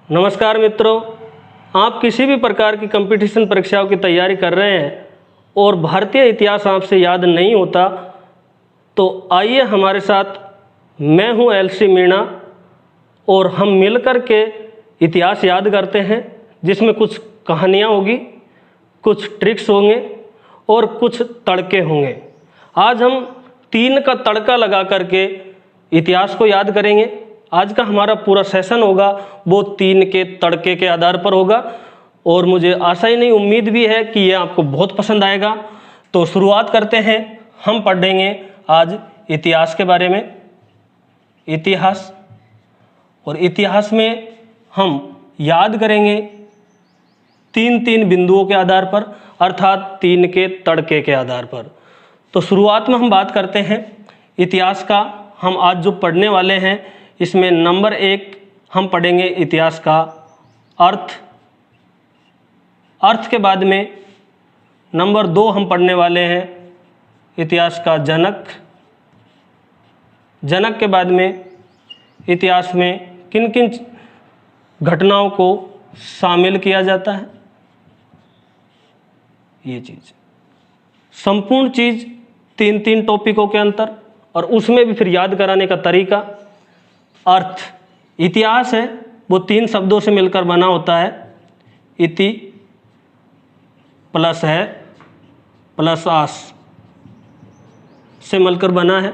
नमस्कार मित्रों, आप किसी भी प्रकार की कंपटीशन परीक्षाओं की तैयारी कर रहे हैं और भारतीय इतिहास आपसे याद नहीं होता, तो आइए हमारे साथ। मैं हूं एलसी मीणा और हम मिलकर के इतिहास याद करते हैं, जिसमें कुछ कहानियाँ होगी, कुछ ट्रिक्स होंगे और कुछ तड़के होंगे। आज हम 3 का तड़का लगा करके इतिहास को याद करेंगे। आज का हमारा पूरा सेशन होगा वो 3 के तड़के के आधार पर होगा और मुझे आशा ही नहीं, उम्मीद भी है कि ये आपको बहुत पसंद आएगा। तो शुरुआत करते हैं। हम पढ़ेंगे आज इतिहास के बारे में, इतिहास, और इतिहास में हम याद करेंगे 3 बिंदुओं के आधार पर, अर्थात 3 के तड़के के आधार पर। तो शुरुआत में हम बात करते हैं इतिहास का। हम आज जो पढ़ने वाले हैं इसमें नंबर 1 हम पढ़ेंगे इतिहास का अर्थ। अर्थ के बाद में नंबर 2 हम पढ़ने वाले हैं इतिहास का जनक। जनक के बाद में इतिहास में किन किन घटनाओं को शामिल किया जाता है, ये चीज़, संपूर्ण चीज़ 3 टॉपिकों के अंतर, और उसमें भी फिर याद कराने का तरीका। अर्थ, इतिहास है वो 3 शब्दों से मिलकर बना होता है। इति प्लस है प्लस आस से मिलकर बना है।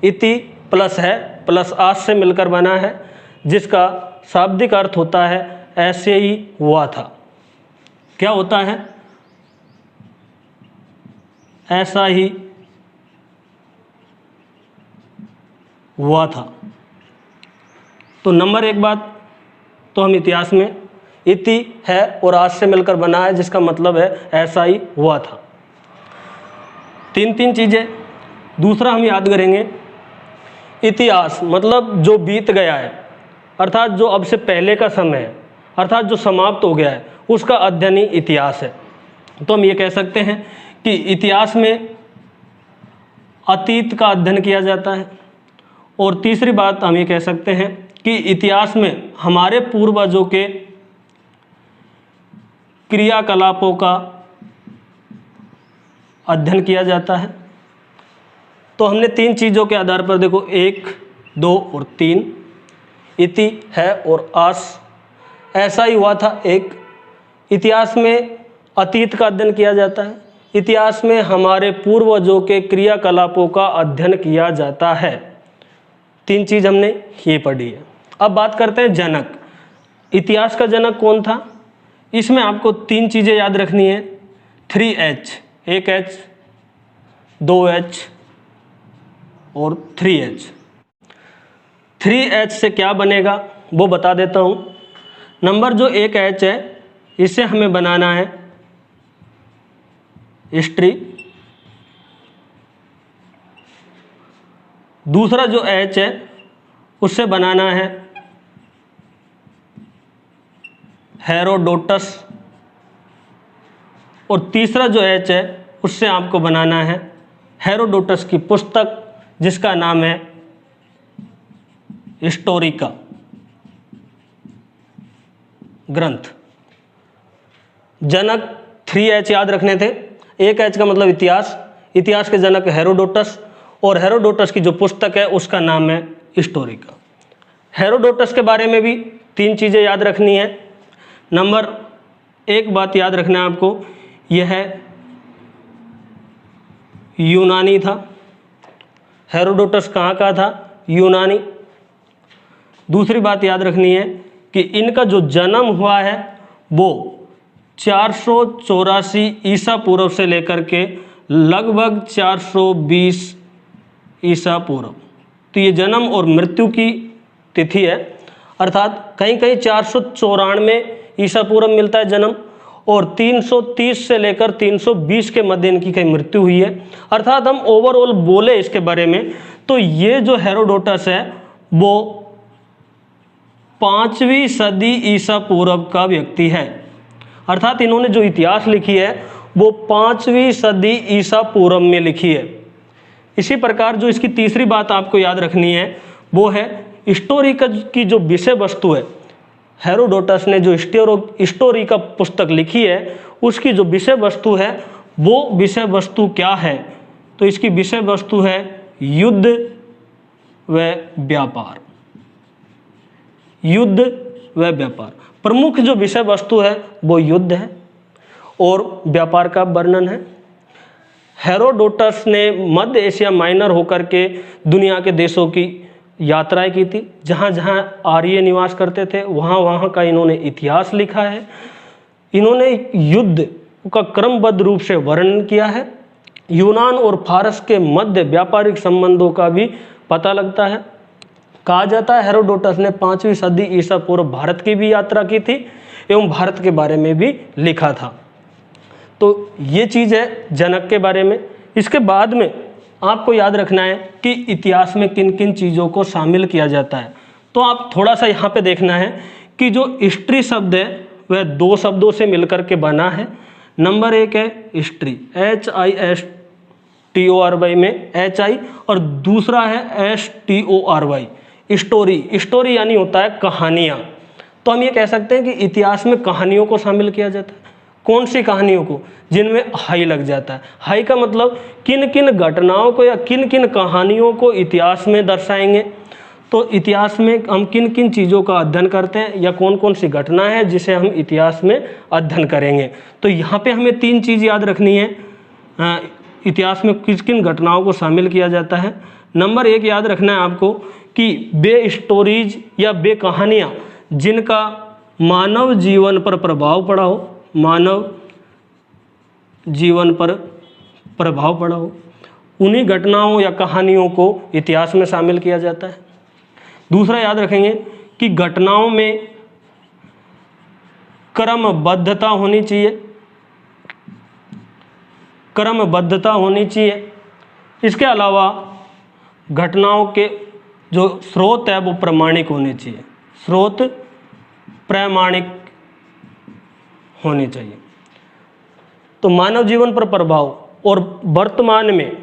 इति प्लस है प्लस आस से मिलकर बना है, जिसका शाब्दिक अर्थ होता है ऐसे ही हुआ था। क्या होता है? ऐसा ही हुआ था। तो नंबर 1 बात तो हम इतिहास में इति है और आज से मिलकर बना है, जिसका मतलब है ऐसा ही हुआ था। 3 चीज़ें। दूसरा हम याद करेंगे इतिहास मतलब जो बीत गया है, अर्थात जो अब से पहले का समय है, अर्थात जो समाप्त हो गया है, उसका अध्ययन ही इतिहास है। तो हम ये कह सकते हैं कि इतिहास में अतीत का अध्ययन किया जाता है। और तीसरी बात हम ये कह सकते हैं कि इतिहास में हमारे पूर्वजों के क्रियाकलापों का अध्ययन किया जाता है। तो हमने 3 चीज़ों के आधार पर देखो, 1, 2 और 3, इति है और आस, ऐसा ही हुआ था। 1, इतिहास में अतीत का अध्ययन किया जाता है। इतिहास में हमारे पूर्वजों के क्रियाकलापों का अध्ययन किया जाता है। 3 चीज़ हमने ये पढ़ी है। अब बात करते हैं जनक। इतिहास का जनक कौन था? इसमें आपको 3 चीज़ें याद रखनी है। 3H, 1H, 2H और 3H। 3H से क्या बनेगा वो बता देता हूँ। नंबर जो 1H है, इसे हमें बनाना है हिस्ट्री। दूसरा जो H है उससे बनाना है हेरोडोटस, और तीसरा जो H है उससे आपको बनाना है हेरोडोटस की पुस्तक, जिसका नाम है हिस्टोरिका ग्रंथ। जनक 3H याद रखने थे। 1H का मतलब इतिहास, इतिहास के जनक हेरोडोटस, और हेरोडोटस की जो पुस्तक है उसका नाम है हिस्टोरिका। हेरोडोटस के बारे में भी 3 चीज़ें याद रखनी है। नंबर 1 बात याद रखना है आपको, यह यूनानी था। हेरोडोटस कहाँ का था? यूनानी। दूसरी बात याद रखनी है कि इनका जो जन्म हुआ है वो 484 ईसा पूर्व से लेकर के लगभग 420 ईसा पूर्व। तो ये जन्म और मृत्यु की तिथि है, अर्थात कहीं कहीं 494 ईसा पूर्व मिलता है जन्म, और 330 से लेकर 320 के मध्य इनकी कहीं मृत्यु हुई है। अर्थात हम ओवरऑल बोले इसके बारे में तो ये जो हेरोडोटस है वो 5वीं सदी ईसा पूर्व का व्यक्ति है। अर्थात इन्होंने जो इतिहास लिखी है वो 5वीं सदी ईसा पूर्व में लिखी है। इसी प्रकार जो इसकी तीसरी बात आपको याद रखनी है वो है हिस्टोरिका की जो विषय वस्तु है, हेरोडोटस ने जो स्टोरी का पुस्तक लिखी है उसकी जो विषय वस्तु है वो विषय वस्तु क्या है? तो इसकी विषय वस्तु है युद्ध व व्यापार। युद्ध व व्यापार, प्रमुख जो विषय वस्तु है वो युद्ध है और व्यापार का वर्णन है। हेरोडोटस ने मध्य एशिया माइनर होकर के दुनिया के देशों की यात्राएं की थी, जहाँ जहाँ आर्य निवास करते थे वहाँ वहाँ का इन्होंने इतिहास लिखा है। इन्होंने युद्ध का क्रमबद्ध रूप से वर्णन किया है। यूनान और फारस के मध्य व्यापारिक संबंधों का भी पता लगता है। कहा जाता है हेरोडोटस ने 5वीं सदी ईसा पूर्व भारत की भी यात्रा की थी एवं भारत के बारे में भी लिखा था। तो ये चीज़ है जनक के बारे में। इसके बाद में आपको याद रखना है कि इतिहास में किन किन चीज़ों को शामिल किया जाता है। तो आप थोड़ा सा यहाँ पे देखना है कि जो हिस्ट्री शब्द है वह 2 शब्दों से मिलकर के बना है। नंबर 1 है हिस्ट्री, HISTORY में HI, और दूसरा है STORY स्टोरी। स्टोरी यानी होता है कहानियाँ। तो हम ये कह सकते हैं कि इतिहास में कहानियों को शामिल किया जाता है। कौन सी कहानियों को? जिनमें हाई लग जाता है। हाई का मतलब किन किन घटनाओं को या किन किन कहानियों को इतिहास में दर्शाएंगे। तो इतिहास में हम किन किन चीज़ों का अध्ययन करते हैं या कौन कौन सी घटना है जिसे हम इतिहास में अध्ययन करेंगे। तो यहाँ पे हमें 3 चीज़ याद रखनी है। इतिहास में किस किन घटनाओं को शामिल किया जाता है। नंबर 1 याद रखना है आपको कि वे स्टोरीज या वे कहानियाँ जिनका मानव जीवन पर प्रभाव पड़ा हो, मानव जीवन पर प्रभाव पड़ा हो, उन्हीं घटनाओं या कहानियों को इतिहास में शामिल किया जाता है। दूसरा याद रखेंगे कि घटनाओं में क्रमबद्धता होनी चाहिए, क्रमबद्धता होनी चाहिए। इसके अलावा घटनाओं के जो स्रोत है वो प्रामाणिक होने चाहिए, स्रोत प्रामाणिक होने चाहिए। तो मानव जीवन पर प्रभाव और वर्तमान में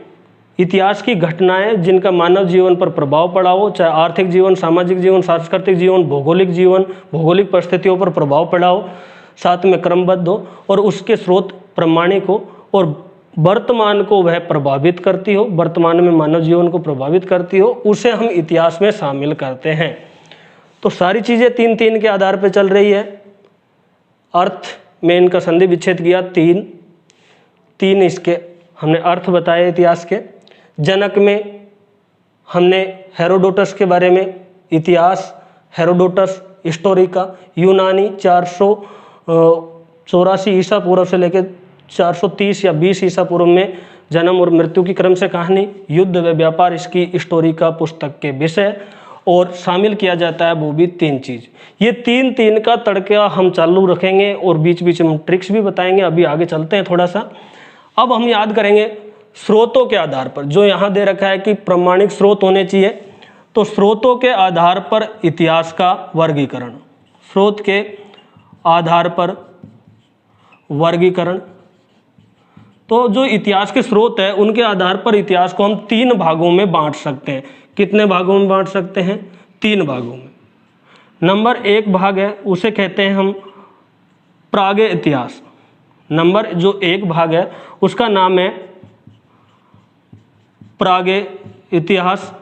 इतिहास की घटनाएं जिनका मानव जीवन पर प्रभाव पड़ा हो, चाहे आर्थिक जीवन, सामाजिक जीवन, सांस्कृतिक जीवन, भौगोलिक जीवन, भौगोलिक परिस्थितियों पर प्रभाव पड़ा हो, साथ में क्रमबद्ध हो और उसके स्रोत प्रामाणिक हो और वर्तमान को वह प्रभावित करती हो, वर्तमान में मानव जीवन को प्रभावित करती हो, उसे हम इतिहास में शामिल करते हैं। तो सारी चीज़ें 3-3 के आधार पर चल रही है। अर्थ में इनका संधि विच्छेद किया, 3 इसके हमने अर्थ बताए इतिहास के। जनक में हमने हेरोडोटस के बारे में इतिहास, हेरोडोटस स्टोरी का, यूनानी 484 ईसा पूर्व से लेकर 430 या 20 ईसा पूर्व में जन्म और मृत्यु की क्रम से कहानी, युद्ध व व्यापार इसकी स्टोरी का पुस्तक के विषय, और शामिल किया जाता है वो भी 3 चीज़। ये 3 का तड़का हम चालू रखेंगे और बीच बीच में ट्रिक्स भी बताएंगे। अभी आगे चलते हैं थोड़ा सा। अब हम याद करेंगे स्रोतों के आधार पर, जो यहाँ दे रखा है कि प्रामाणिक स्रोत होने चाहिए। तो स्रोतों के आधार पर इतिहास का वर्गीकरण, स्रोत के आधार पर वर्गीकरण। तो जो इतिहास के स्रोत है उनके आधार पर इतिहास को हम 3 भागों में बांट सकते हैं। कितने भागों में बांट सकते हैं? 3 भागों में। नंबर 1 भाग है उसे कहते हैं हम प्रागैतिहास इतिहास। नंबर जो 1 भाग है उसका नाम है प्रागैतिहास इतिहास।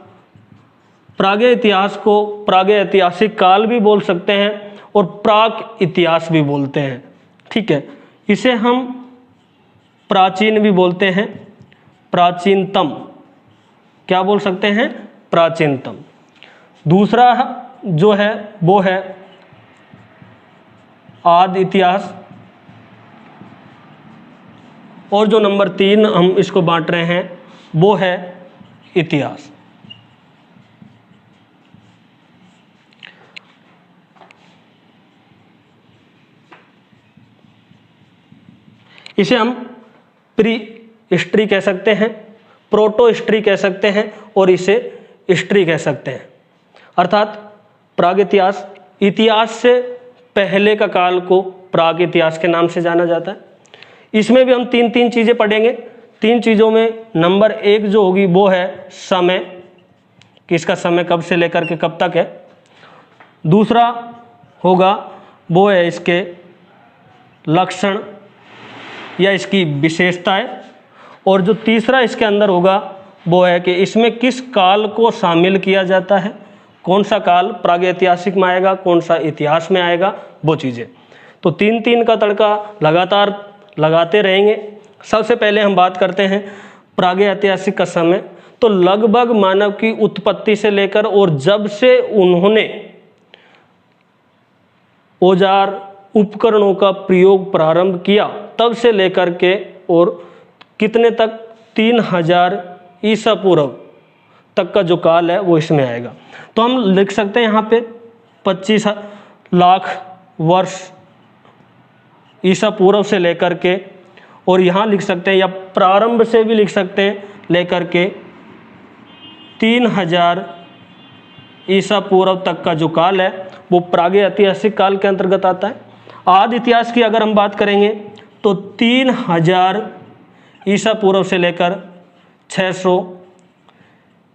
प्रागैतिहास इतिहास को प्रागैतिहासिक काल भी बोल सकते हैं और प्राक इतिहास भी बोलते हैं। ठीक है, इसे हम प्राचीन भी बोलते हैं, प्राचीनतम। क्या बोल सकते हैं? प्राचीनतम। दूसरा जो है वो है आदि इतिहास, और जो नंबर 3 हम इसको बांट रहे हैं वो है इतिहास। इसे हम प्री हिस्ट्री कह सकते हैं, प्रोटो हिस्ट्री कह सकते हैं और इसे हिस्ट्री कह सकते हैं। अर्थात प्रागैतिहास, इतिहास से पहले का काल को प्रागैतिहास के नाम से जाना जाता है। इसमें भी हम 3 चीज़ें पढ़ेंगे। 3 चीज़ों में नंबर 1 जो होगी वो है समय, कि इसका समय कब से लेकर के कब तक है। दूसरा होगा वो है इसके लक्षण या इसकी विशेषताएं, और जो तीसरा इसके अंदर होगा वो है कि इसमें किस काल को शामिल किया जाता है, कौन सा काल प्रागैतिहासिक में आएगा, कौन सा इतिहास में आएगा, वो चीज़ें। तो 3-3 का तड़का लगातार लगाते रहेंगे। सबसे पहले हम बात करते हैं प्रागैतिहासिक का समय। तो लगभग मानव की उत्पत्ति से लेकर और जब से उन्होंने औजार उपकरणों का प्रयोग प्रारंभ किया तब से लेकर के और कितने तक 3000 ईसा पूर्व तक का जो काल है वो इसमें आएगा। तो हम लिख सकते हैं यहाँ पे 25 लाख वर्ष ईसा पूर्व से लेकर के, और यहाँ लिख सकते हैं या प्रारंभ से भी लिख सकते हैं लेकर के 3000 ईसा पूर्व तक का जो काल है वो प्रागैतिहासिक काल के अंतर्गत आता है। आदि इतिहास की अगर हम बात करेंगे तो 3000 ईसा पूर्व से लेकर 600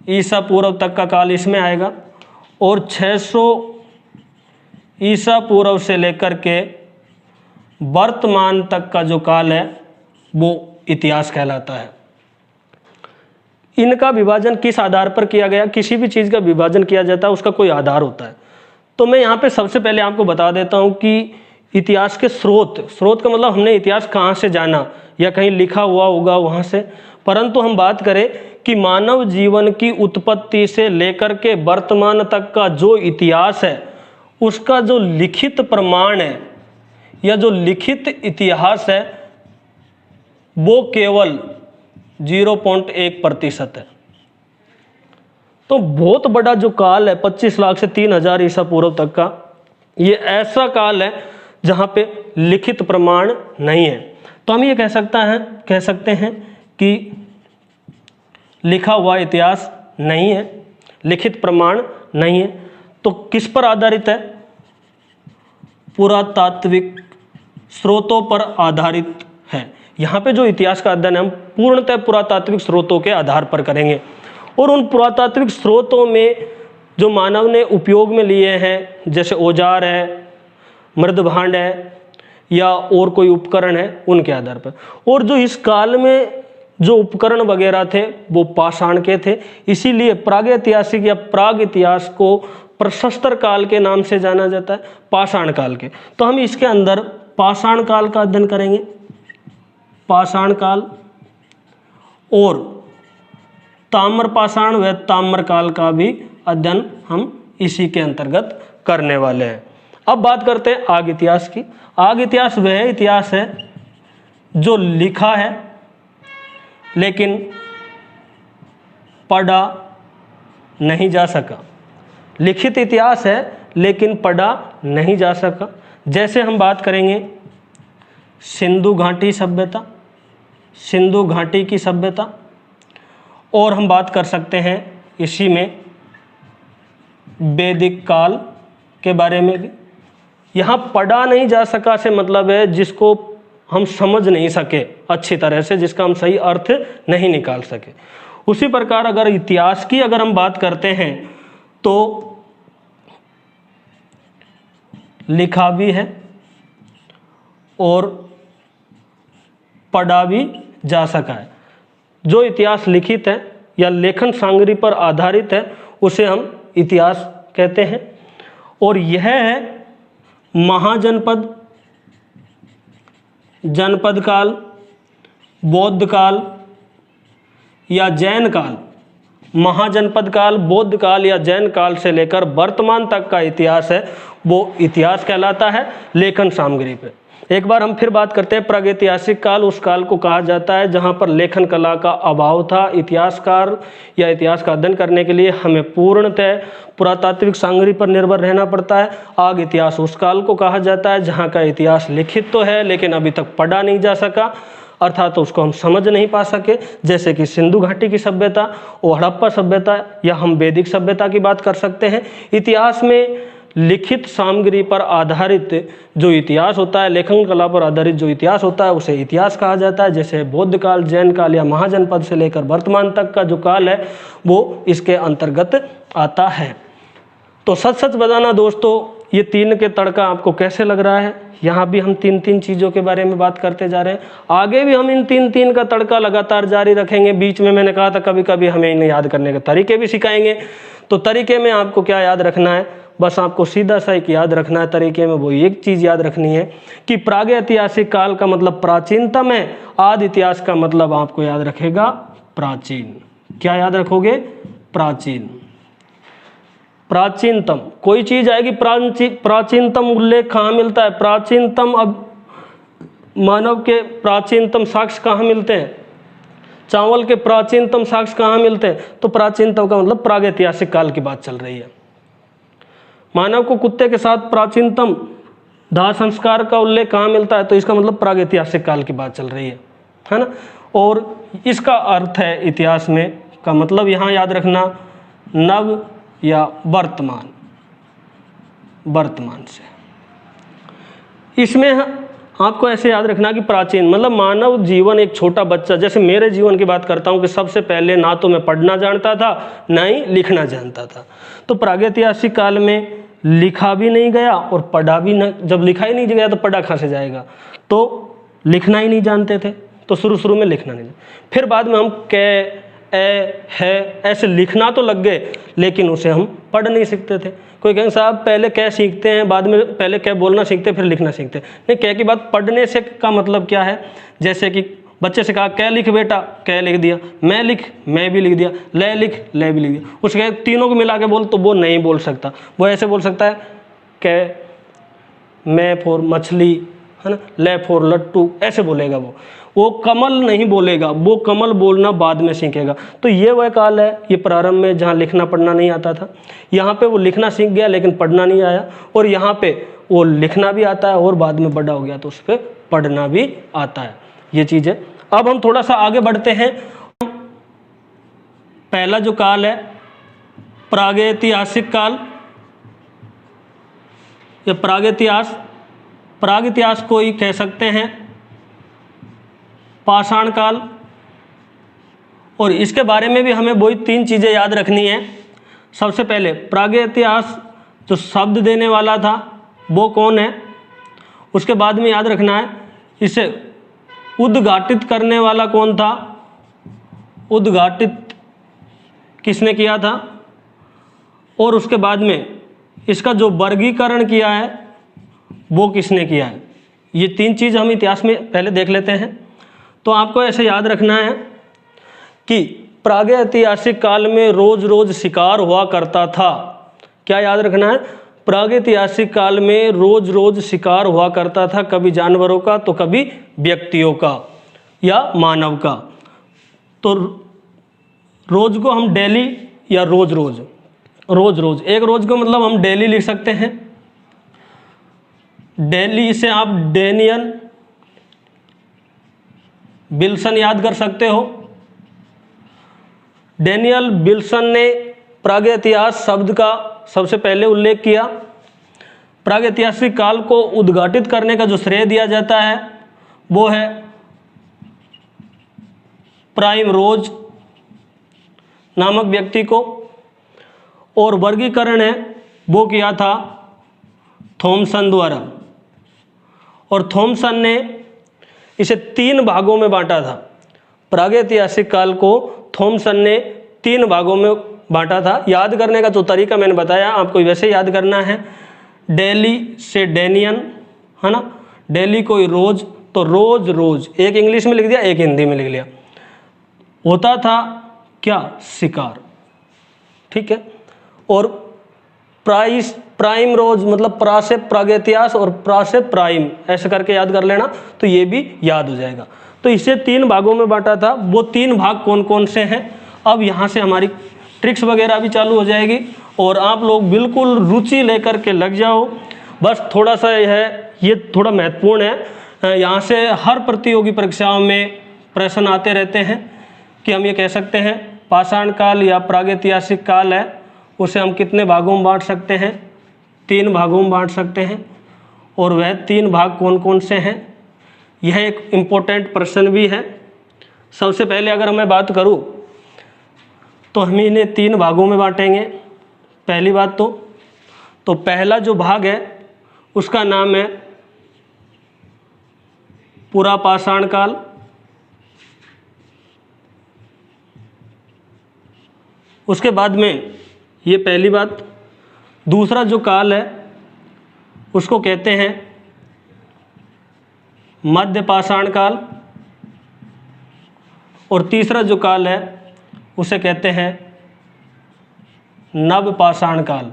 ईसा पूर्व तक का काल इसमें आएगा, और 600 ईसा पूर्व से लेकर के वर्तमान तक का जो काल है वो इतिहास कहलाता है। इनका विभाजन किस आधार पर किया गया? किसी भी चीज़ का विभाजन किया जाता है उसका कोई आधार होता है। तो मैं यहाँ पे सबसे पहले आपको बता देता हूँ कि इतिहास के स्रोत का मतलब हमने इतिहास कहाँ से जाना, या कहीं लिखा हुआ होगा वहाँ से, परंतु हम बात करें कि मानव जीवन की उत्पत्ति से लेकर के वर्तमान तक का जो इतिहास है उसका जो लिखित प्रमाण है या जो लिखित इतिहास है वो केवल 0.1% है। तो बहुत बड़ा जो काल है 25 लाख से 3000 ईसा पूर्व तक का, ये ऐसा काल है जहाँ पे लिखित प्रमाण नहीं है। तो हम ये कह सकते हैं कि लिखा हुआ इतिहास नहीं है, लिखित प्रमाण नहीं है। तो किस पर आधारित है? पुरातात्विक स्रोतों पर आधारित है। यहाँ पे जो इतिहास का अध्ययन है हम पूर्णतः पुरातात्विक स्रोतों के आधार पर करेंगे, और उन पुरातात्विक स्रोतों में जो मानव ने उपयोग में लिए हैं जैसे औजार है, मृद भांड है या और कोई उपकरण है, उनके आधार पर। और जो इस काल में जो उपकरण वगैरह थे वो पाषाण के थे, इसीलिए प्रागैतिहासिक या प्राग इतिहास को प्रशस्तर काल के नाम से जाना जाता है, पाषाण काल के। तो हम इसके अंदर पाषाण काल का अध्ययन करेंगे, पाषाण काल, और ताम्र पाषाण व ताम्र काल का भी अध्ययन हम इसी के अंतर्गत करने वाले हैं। अब बात करते हैं आग इतिहास की। आग इतिहास वह इतिहास है जो लिखा है लेकिन पढ़ा नहीं जा सका। लिखित इतिहास है लेकिन पढ़ा नहीं जा सका। जैसे हम बात करेंगे सिंधु घाटी सभ्यता, सिंधु घाटी की सभ्यता, और हम बात कर सकते हैं इसी में वैदिक काल के बारे में भी। यहाँ पढ़ा नहीं जा सका से मतलब है जिसको हम समझ नहीं सके अच्छी तरह से, जिसका हम सही अर्थ नहीं निकाल सके। उसी प्रकार अगर इतिहास की अगर हम बात करते हैं तो लिखा भी है और पढ़ा भी जा सका है। जो इतिहास लिखित है या लेखन सामग्री पर आधारित है उसे हम इतिहास कहते हैं, और यह है महाजनपद, जनपद काल, बौद्ध काल या जैन काल। महाजनपद काल, बौद्ध काल या जैन काल से लेकर वर्तमान तक का इतिहास है वो इतिहास कहलाता है लेखन सामग्री पे। एक बार हम फिर बात करते हैं प्रागैतिहासिक काल। उस काल को कहा जाता है जहाँ पर लेखन कला का अभाव था। इतिहासकार या इतिहास का अध्ययन करने के लिए हमें पूर्णतः पुरातात्विक सामग्री पर निर्भर रहना पड़ता है। आग इतिहास उस काल को कहा जाता है जहाँ का इतिहास लिखित तो है लेकिन अभी तक पढ़ा नहीं जा सका, अर्थात तो उसको हम समझ नहीं पा सके। जैसे कि सिंधु घाटी की सभ्यता और हड़प्पा सभ्यता या हम वैदिक सभ्यता की बात कर सकते हैं। इतिहास में लिखित सामग्री पर आधारित जो इतिहास होता है, लेखन कला पर आधारित जो इतिहास होता है उसे इतिहास कहा जाता है। जैसे बौद्ध काल, जैन काल या महाजनपद से लेकर वर्तमान तक का जो काल है वो इसके अंतर्गत आता है। तो सच सच बताना दोस्तों, ये तीन के तड़का आपको कैसे लग रहा है? यहाँ भी हम तीन तीन चीज़ों के बारे में बात करते जा रहे हैं, आगे भी हम इन तीन तीन का तड़का लगातार जारी रखेंगे। बीच में मैंने कहा था कभी कभी हमें इन्हें याद करने के तरीके भी सिखाएंगे। तो तरीके में आपको क्या याद रखना है? बस आपको सीधा सा एक याद रखना है तरीके में, वो एक चीज़ याद रखनी है कि प्रागैतिहासिक काल का मतलब प्राचीनतम है, आदि इतिहास का मतलब आपको याद रखेगा प्राचीन। क्या याद रखोगे? प्राचीन। प्राचीनतम कोई चीज आएगी, प्राचीनतम उल्लेख कहाँ मिलता है? प्राचीनतम, अब मानव के प्राचीनतम साक्ष्य कहाँ मिलते हैं? चावल के प्राचीनतम साक्ष्य कहाँ मिलते हैं? तो प्राचीनतम का मतलब प्रागैतिहासिक काल की बात चल रही है। मानव को कुत्ते के साथ प्राचीनतम दाह संस्कार का उल्लेख कहाँ मिलता है? तो इसका मतलब प्रागैतिहासिक काल की बात चल रही है ना। और इसका अर्थ है इतिहास में का मतलब यहाँ याद रखना नव या वर्तमान, वर्तमान से। इसमें आपको ऐसे याद रखना कि प्राचीन मतलब मानव जीवन एक छोटा बच्चा, जैसे मेरे जीवन की बात करता हूँ कि सबसे पहले ना तो मैं पढ़ना जानता था ना ही लिखना जानता था। तो प्रागैतिहासिक काल में लिखा भी नहीं गया और पढ़ा भी न, जब लिखा ही नहीं गया तो पढ़ा कहाँ से जाएगा? तो लिखना ही नहीं जानते थे, तो शुरू में लिखना नहीं, फिर बाद में हम कै ए है ऐसे लिखना तो लग गए, लेकिन उसे हम पढ़ नहीं सीखते थे। कोई कहेंगे साहब पहले कै सीखते हैं, बाद में पहले कै बोलना सीखते फिर लिखना सीखते। नहीं, कै की बात पढ़ने से का मतलब क्या है? जैसे कि बच्चे से कहा कै लिख बेटा, कै लिख दिया, मैं लिख, मैं भी लिख दिया, ले लिख, ले भी लिख दिया। उसके तीनों को मिला के बोल तो वो नहीं बोल सकता, वो ऐसे बोल सकता है कै, मैं फॉर मछली, है ना, ले फॉर लट्टू, ऐसे बोलेगा वो कमल नहीं बोलेगा, वो कमल बोलना बाद में सीखेगा। तो ये वह काल है, ये प्रारंभ में जहाँ लिखना पढ़ना नहीं आता था, यहाँ पे वो लिखना सीख गया लेकिन पढ़ना नहीं आया, और यहाँ पे वो लिखना भी आता है और बाद में बड़ा हो गया तो उस पर पढ़ना भी आता है। ये चीज़ है। अब हम थोड़ा सा आगे बढ़ते हैं। पहला जो काल है प्रागैतिहासिक काल या प्रागइतिहास को ही कह सकते हैं पाषाण काल। और इसके बारे में भी हमें वही तीन चीज़ें याद रखनी है। सबसे पहले प्रागैतिहास जो शब्द देने वाला था वो कौन है, उसके बाद में याद रखना है इसे उद्घाटित करने वाला कौन था, उद्घाटित किसने किया था, और उसके बाद में इसका जो वर्गीकरण किया है वो किसने किया है। ये तीन चीज़ हम इतिहास में पहले देख लेते हैं। तो आपको ऐसे याद रखना है कि प्रागैतिहासिक काल में रोज रोज शिकार हुआ करता था। क्या याद रखना है? प्रागैतिहासिक काल में रोज रोज शिकार हुआ करता था, कभी जानवरों का तो कभी व्यक्तियों का या मानव का। तो रोज को हम डेली या रोज रोज, एक रोज को मतलब हम डेली लिख सकते हैं। डेली से आप डेनियल विल्सन याद कर सकते हो। डेनियल विल्सन ने प्रागैतिहास शब्द का सबसे पहले उल्लेख किया। प्रागैतिहासिक काल को उद्घाटित करने का जो श्रेय दिया जाता है वो है प्राइम रोज नामक व्यक्ति को, और वर्गीकरण है वो किया था थॉमसन द्वारा। और थॉमसन ने इसे तीन भागों में बांटा था। प्रागैतिहासिक काल को थॉमसन ने तीन भागों में बांटा था। याद करने का जो तरीका मैंने बताया आपको वैसे याद करना है। डेली से डेनियन, है ना, डेली कोई रोज, तो रोज रोज एक इंग्लिश में लिख दिया एक हिंदी में लिख लिया। होता था क्या? शिकार, ठीक है। और प्राइम रोज मतलब प्रा से प्रागैतिहास और प्रा से प्राइम, ऐसे करके याद कर लेना तो ये भी याद हो जाएगा। तो इसे तीन भागों में बांटा था। वो तीन भाग कौन कौन से हैं, अब यहाँ से हमारी ट्रिक्स वगैरह भी चालू हो जाएगी और आप लोग बिल्कुल रुचि लेकर के लग जाओ। बस थोड़ा सा ये थोड़ा महत्वपूर्ण है। यहाँ से हर प्रतियोगी परीक्षाओं में प्रश्न आते रहते हैं कि हम ये कह सकते हैं पाषाण काल या प्रागैतिहासिक काल है, उसे हम कितने भागों में बांट सकते हैं? तीन भागों में बांट सकते हैं। और वह तीन भाग कौन कौन से हैं, यह एक इम्पोर्टेंट प्रश्न भी है। सबसे पहले अगर मैं बात करूं तो हम इन्हें तीन भागों में बांटेंगे। पहली बात तो तो पहला जो भाग है उसका नाम है पुरापाषाण काल, उसके बाद में ये पहली बात। दूसरा जो काल है उसको कहते हैं मध्यपाषाण काल, और तीसरा जो काल है उसे कहते हैं नवपाषाण काल।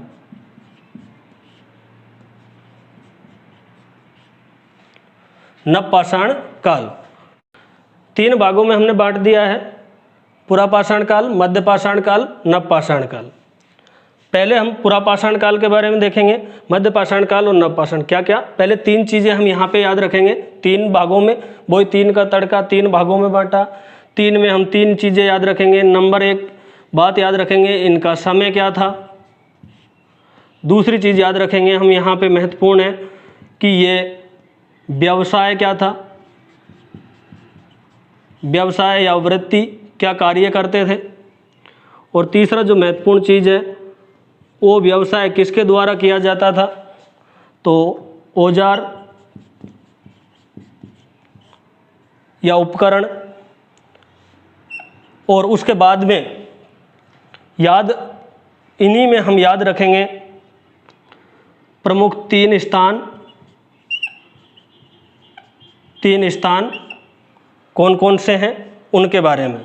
नवपाषाण काल 3 भागों में हमने बांट दिया है, पुरापाषाण काल, मध्यपाषाण काल, नवपाषाण काल। पहले हम पुरापाषाण काल के बारे में देखेंगे, मध्यपाषाण काल और नवपाषाण क्या क्या। पहले 3 चीज़ें हम यहाँ पे याद रखेंगे, 3 भागों में, वही 3 का तड़का 3 भागों में बांटा। 3 में हम 3 चीज़ें याद रखेंगे। नंबर 1 बात याद रखेंगे, इनका समय क्या था। दूसरी चीज़ याद रखेंगे हम यहाँ पे महत्वपूर्ण है कि ये व्यवसाय क्या था, व्यवसाय या वृत्ति क्या कार्य करते थे। और तीसरा जो महत्वपूर्ण चीज़ है वो व्यवसाय किसके द्वारा किया जाता था, तो औजार या उपकरण। और उसके बाद में इन्हीं में हम याद रखेंगे प्रमुख 3 स्थान कौन कौन से हैं उनके बारे में।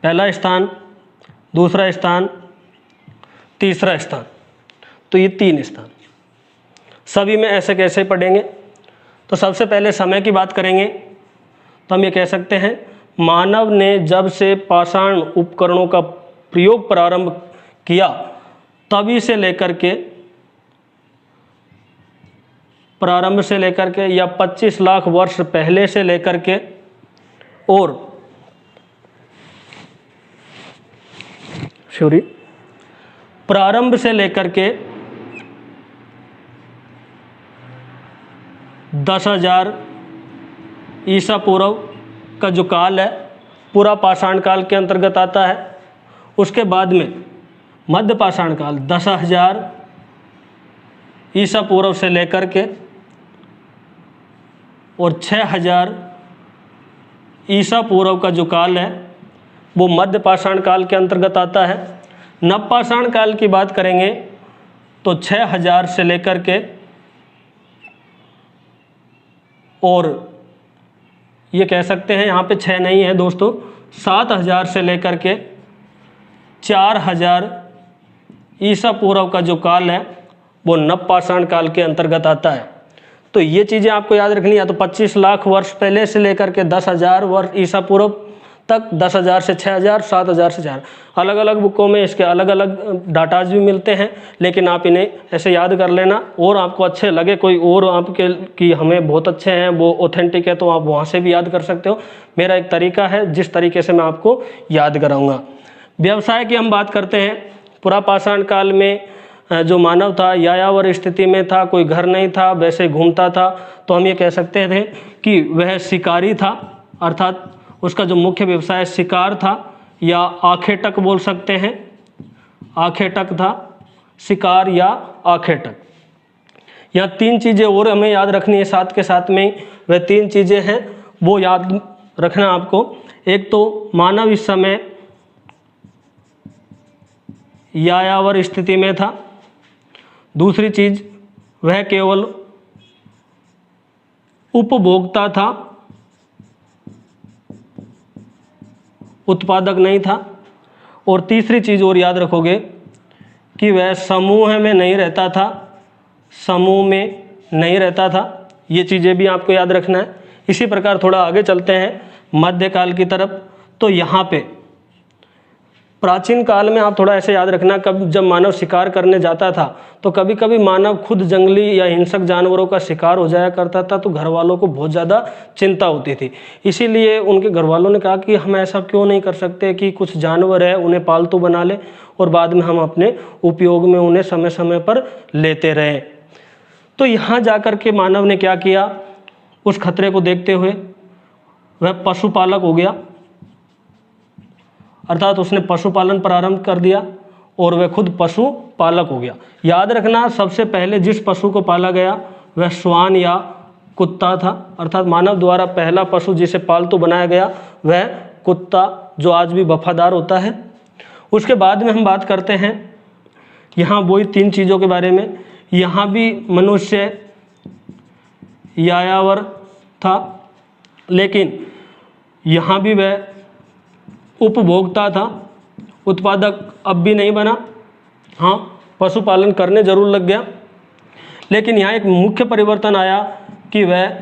पहला स्थान, दूसरा स्थान, तीसरा स्थान, तो ये 3 स्थान सभी में ऐसे कैसे पढ़ेंगे। तो सबसे पहले समय की बात करेंगे तो हम ये कह सकते हैं मानव ने जब से पाषाण उपकरणों का प्रयोग प्रारंभ किया तभी से लेकर के या 25 लाख वर्ष पहले से लेकर के और प्रारंभ से लेकर के 10,000 ईसा पूर्व का जो काल है पुरापाषाण काल के अंतर्गत आता है। उसके बाद में मध्यपाषाण काल 10,000 ईसा पूर्व से लेकर के और 6,000 ईसा पूर्व का जो काल है वो मध्यपाषाण काल के अंतर्गत आता है। नवपाषाण काल की बात करेंगे तो 6,000 से लेकर के और ये कह सकते हैं यहाँ पे 6 नहीं है दोस्तों, 7,000 से लेकर के 4,000 ईसा पूर्व का जो काल है वो नवपाषाण काल के अंतर्गत आता है। तो ये चीज़ें आपको याद रखनी है। तो 25 लाख वर्ष पहले से लेकर के 10,000 वर्ष ईसा पूर्व तक, 10,000 से 6,000, 7,000 से 4, अलग अलग बुकों में इसके अलग अलग डाटाज भी मिलते हैं, लेकिन आप इन्हें ऐसे याद कर लेना। और आपको अच्छे लगे कोई और आपके कि हमें बहुत अच्छे हैं वो ऑथेंटिक है तो आप वहाँ से भी याद कर सकते हो। मेरा एक तरीका है जिस तरीके से मैं आपको याद कराऊँगा। व्यवसाय की हम बात करते हैं। पुरापाषाण काल में जो मानव था यायावर स्थिति में था, कोई घर नहीं था, वैसे घूमता था, तो हम ये कह सकते थे कि वह शिकारी था, अर्थात उसका जो मुख्य व्यवसाय शिकार था, या आखेटक बोल सकते हैं, आखेटक था, शिकार या आखेटक। यहाँ 3 चीज़ें और हमें याद रखनी है साथ के साथ में। वह 3 चीज़ें हैं वो याद रखना आपको। एक तो मानव इस समय यायावर स्थिति में था। दूसरी चीज वह केवल उपभोक्ता था, उत्पादक नहीं था। और तीसरी चीज और याद रखोगे कि वह समूह में नहीं रहता था, समूह में नहीं रहता था। ये चीज़ें भी आपको याद रखना है। इसी प्रकार थोड़ा आगे चलते हैं मध्यकाल की तरफ। तो यहाँ पे प्राचीन काल में आप थोड़ा ऐसे याद रखना, कब जब मानव शिकार करने जाता था तो कभी कभी मानव खुद जंगली या हिंसक जानवरों का शिकार हो जाया करता था, तो घर वालों को बहुत ज़्यादा चिंता होती थी। इसीलिए उनके घर वालों ने कहा कि हम ऐसा क्यों नहीं कर सकते कि कुछ जानवर है उन्हें पालतू बना ले और बाद में हम अपने उपयोग में उन्हें समय समय पर लेते रहें। तो यहाँ जाकर के मानव ने क्या किया, उस खतरे को देखते हुए वह पशुपालक हो गया, अर्थात उसने पशुपालन प्रारंभ कर दिया। और वह खुद पशु पालक हो गया। याद रखना, सबसे पहले जिस पशु को पाला गया वह श्वान या कुत्ता था, अर्थात मानव द्वारा पहला पशु जिसे पालतू बनाया गया वह कुत्ता, जो आज भी वफादार होता है। उसके बाद में हम बात करते हैं यहाँ वही 3 चीज़ों के बारे में। यहाँ भी मनुष्य यायावर था, लेकिन यहाँ भी वह उपभोक्ता था, उत्पादक अब भी नहीं बना। हाँ, पशुपालन करने जरूर लग गया, लेकिन यहाँ एक मुख्य परिवर्तन आया कि वह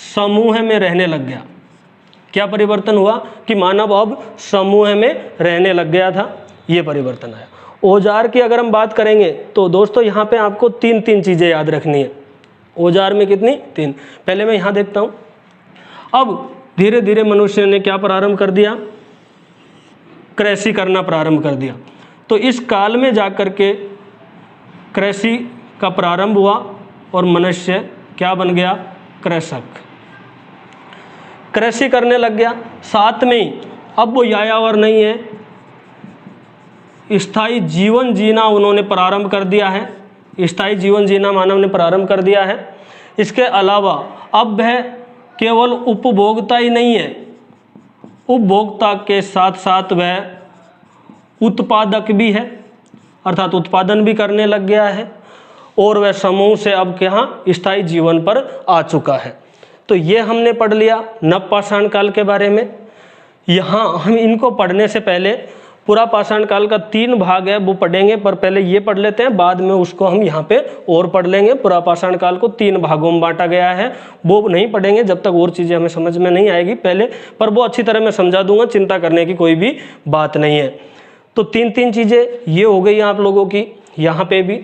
समूह में रहने लग गया। क्या परिवर्तन हुआ कि मानव अब समूह में रहने लग गया था, ये परिवर्तन आया। औजार की अगर हम बात करेंगे तो दोस्तों यहाँ पे आपको 3 चीज़ें याद रखनी है। औजार में कितनी? 3। पहले मैं यहाँ देखता हूँ। अब धीरे धीरे मनुष्य ने क्या प्रारंभ कर दिया? कृषि करना प्रारंभ कर दिया। तो इस काल में जाकर के कृषि का प्रारंभ हुआ और मनुष्य क्या बन गया? कृषक। कृषि करने लग गया। साथ में ही अब वो यायावर नहीं है, स्थायी जीवन जीना उन्होंने प्रारंभ कर दिया है। स्थायी जीवन जीना मानव ने प्रारंभ कर दिया है। इसके अलावा अब वह केवल उपभोक्ता ही नहीं है, उपभोक्ता के साथ साथ वह उत्पादक भी है, अर्थात उत्पादन भी करने लग गया है, और वह समूह से अब क्या स्थायी जीवन पर आ चुका है। तो ये हमने पढ़ लिया नवपाषाण काल के बारे में। यहाँ हम इनको पढ़ने से पहले पूरा पाषाण काल का 3 भाग है वो पढ़ेंगे, पर पहले ये पढ़ लेते हैं, बाद में उसको हम यहाँ पे और पढ़ लेंगे। पूरा पाषाण काल को 3 भागों में बांटा गया है, वो नहीं पढ़ेंगे जब तक और चीज़ें हमें समझ में नहीं आएगी पहले, पर वो अच्छी तरह मैं समझा दूंगा, चिंता करने की कोई भी बात नहीं है। तो 3 चीज़ें ये हो गई आप लोगों की यहाँ पे भी।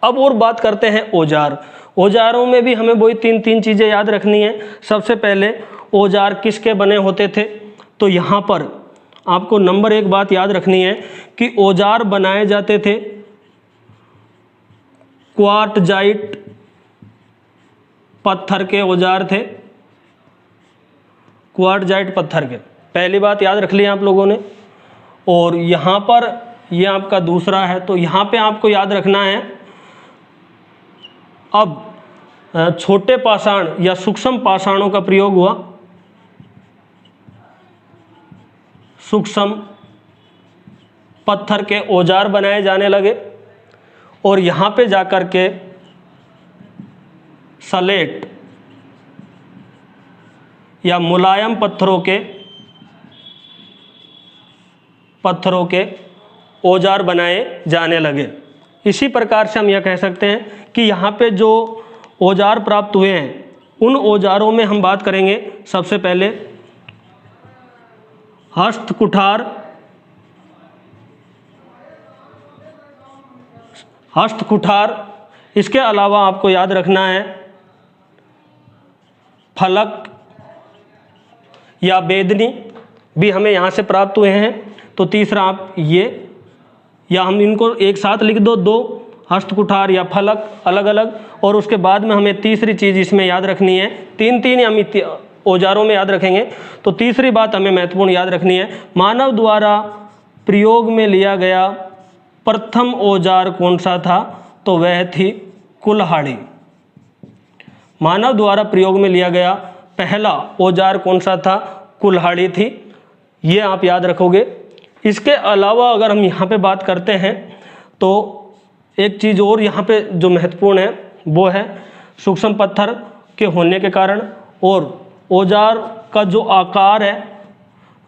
अब और बात करते हैं औजार। औजारों में भी हमें वही 3 चीज़ें याद रखनी है। सबसे पहले औजार किसके बने होते थे? तो यहाँ पर आपको नंबर 1 बात याद रखनी है कि औजार बनाए जाते थे क्वार्टजाइट पत्थर के औजार थे, क्वार्टजाइट पत्थर के। पहली बात याद रख ली आप लोगों ने। और यहाँ पर ये आपका दूसरा है, तो यहाँ पे आपको याद रखना है अब छोटे पाषाण या सूक्ष्म पाषाणों का प्रयोग हुआ, सूक्ष्म पत्थर के औजार बनाए जाने लगे, और यहाँ पे जाकर के सलेट या मुलायम पत्थरों के औजार बनाए जाने लगे। इसी प्रकार से हम यह कह सकते हैं कि यहाँ पे जो औजार प्राप्त हुए हैं उन औजारों में हम बात करेंगे सबसे पहले हस्तकुठार। इसके अलावा आपको याद रखना है फलक या बेदनी भी हमें यहाँ से प्राप्त हुए हैं। तो तीसरा आप ये, या हम इनको एक साथ लिख दो, 2 हस्तकुठार या फलक अलग अलग। और उसके बाद में हमें तीसरी चीज़ इसमें याद रखनी है, 3 हम औजारों में याद रखेंगे। तो तीसरी बात हमें महत्वपूर्ण याद रखनी है, मानव द्वारा प्रयोग में लिया गया प्रथम औजार कौन सा था? तो वह थी कुल्हाड़ी। मानव द्वारा प्रयोग में लिया गया पहला औजार कौन सा था? कुल्हाड़ी थी। ये आप याद रखोगे। इसके अलावा अगर हम यहाँ पे बात करते हैं तो एक चीज़ और यहाँ पे जो महत्वपूर्ण है वो है सूक्ष्म पत्थर के होने के कारण, और औजार का जो आकार है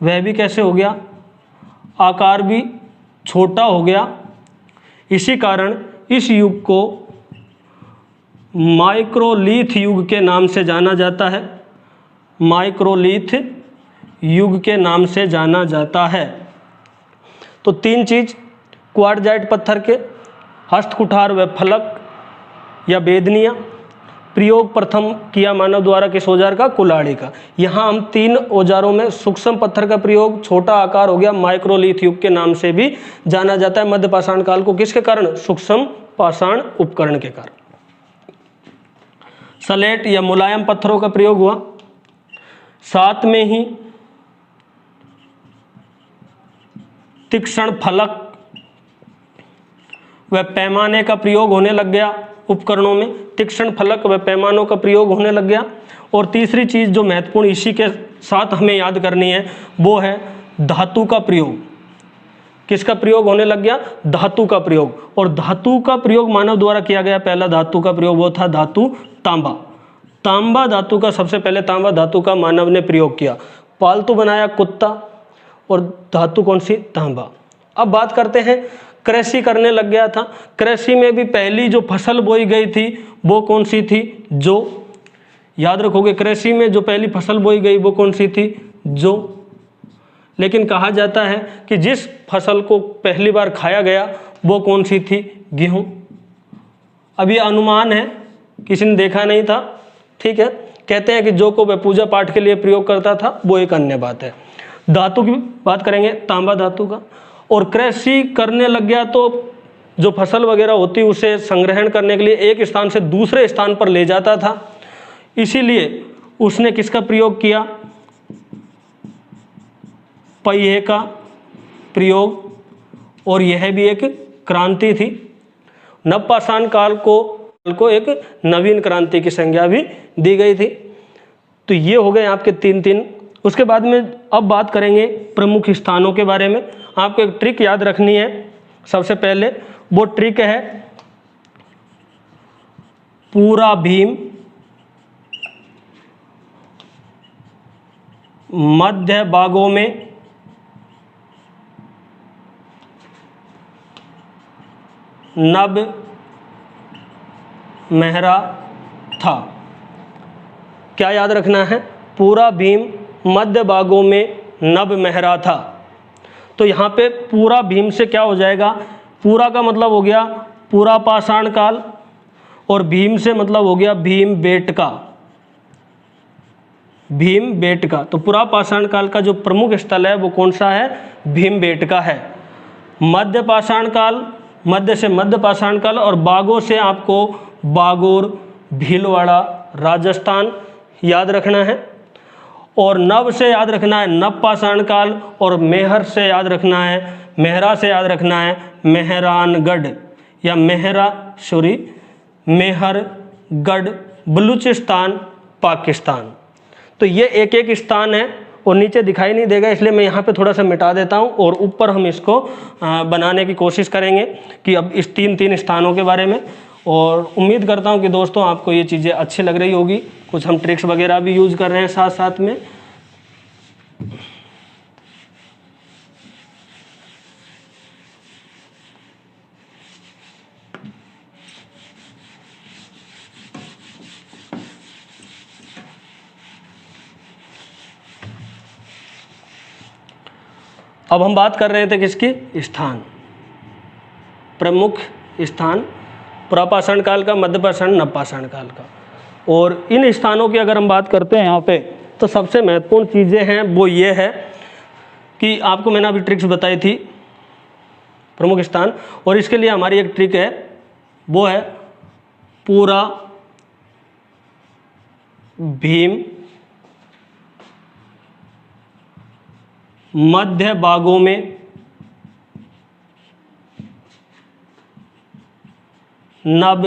वह भी कैसे हो गया? आकार भी छोटा हो गया। इसी कारण इस युग को माइक्रोलिथ युग के नाम से जाना जाता है। माइक्रोलिथ युग के नाम से जाना जाता है। तो 3 चीज़, क्वार्टजाइट पत्थर के, हस्तकुठार व फलक या बेदनियाँ, प्रयोग प्रथम किया मानव द्वारा किस औजार का? कुल्हाड़ी का। यहाँ हम 3 औजारों में सूक्ष्म पत्थर का प्रयोग, छोटा आकार हो गया, माइक्रोलिथ युग के नाम से भी जाना जाता है मध्य पाषाण काल को। किसके कारण? सूक्ष्म पाषाण उपकरण के कारण। सलेट या मुलायम पत्थरों का प्रयोग हुआ। साथ में ही तीक्ष्ण फलक व पैमाने का प्रयोग होने लग गया उपकरणों में, तीक्ष्ण फलक व पैमानों का प्रयोग होने लग गया। और तीसरी चीज़ जो महत्वपूर्ण इसी के साथ हमें याद करनी है वो है धातु का प्रयोग। किसका प्रयोग होने लग गया? धातु का प्रयोग। और धातु का प्रयोग मानव द्वारा किया गया पहला धातु का प्रयोग वो था धातु तांबा। तांबा धातु का, सबसे पहले तांबा धातु का मानव ने प्रयोग किया। पालतू बनाया कुत्ता, और धातु कौन सी? तांबा। अब बात करते हैं, कृषि करने लग गया था। कृषि में भी पहली जो फसल बोई गई थी वो कौन सी थी? जो। याद रखोगे, कृषि में जो पहली फसल बोई गई वो कौन सी थी? जो। लेकिन कहा जाता है कि जिस फसल को पहली बार खाया गया वो कौन सी थी? गेहूं। अब ये अनुमान है, किसी ने देखा नहीं था, ठीक है। कहते हैं कि जो को वह पूजा पाठ के लिए प्रयोग करता था, वो एक अन्य बात है। धातु की बात करेंगे, तांबा धातु का। और कृषि करने लग गया तो जो फसल वगैरह होती उसे संग्रहण करने के लिए एक स्थान से दूसरे स्थान पर ले जाता था, इसीलिए उसने किसका प्रयोग किया? पहिए का प्रयोग। और यह भी एक क्रांति थी। नवपाषाण काल को एक नवीन क्रांति की संज्ञा भी दी गई थी। तो ये हो गए आपके तीन। उसके बाद में अब बात करेंगे प्रमुख स्थानों के बारे में। आपको एक ट्रिक याद रखनी है। सबसे पहले वो ट्रिक है पूरा भीम, मध्य भागों में नभ मेहरा था। क्या याद रखना है? पूरा भीम, मध्य भागों में नभ मेहरा था। तो यहाँ पे पूरा भीम से क्या हो जाएगा? पूरा का मतलब हो गया पूरा पाषाण काल, और भीम से मतलब हो गया भीम बेटका। भीम बेटका। तो पूरा पाषाण काल का जो प्रमुख स्थल है वो कौन सा है? भीम बेटका है। मध्य पाषाण काल, मध्य से मध्य पाषाण काल, और बागों से आपको बागोर, भीलवाड़ा, राजस्थान याद रखना है। और नव से याद रखना है नव पाषाण काल, और मेहर से याद रखना है, मेहरा से याद रखना है मेहरानगढ़ या मेहरगढ़, बलूचिस्तान, पाकिस्तान। तो ये एक एक स्थान है और नीचे दिखाई नहीं देगा, इसलिए मैं यहाँ पे थोड़ा सा मिटा देता हूँ और ऊपर हम इसको बनाने की कोशिश करेंगे कि अब इस तीन स्थानों के बारे में। और उम्मीद करता हूँ कि दोस्तों आपको ये चीज़ें अच्छी लग रही होगी। कुछ हम ट्रिक्स वगैरह भी यूज़ कर रहे हैं साथ साथ में। अब हम बात कर रहे थे किसकी? स्थान, प्रमुख स्थान, पुरापाषाण काल का, मध्यपाषाण, नवपाषाण काल का। और इन स्थानों की अगर हम बात करते हैं यहाँ पे, तो सबसे महत्वपूर्ण चीज़ें हैं वो ये है कि आपको मैंने अभी ट्रिक्स बताई थी प्रमुख स्थान, और इसके लिए हमारी एक ट्रिक है, वो है पूरा भीम, मध्य भागों में नभ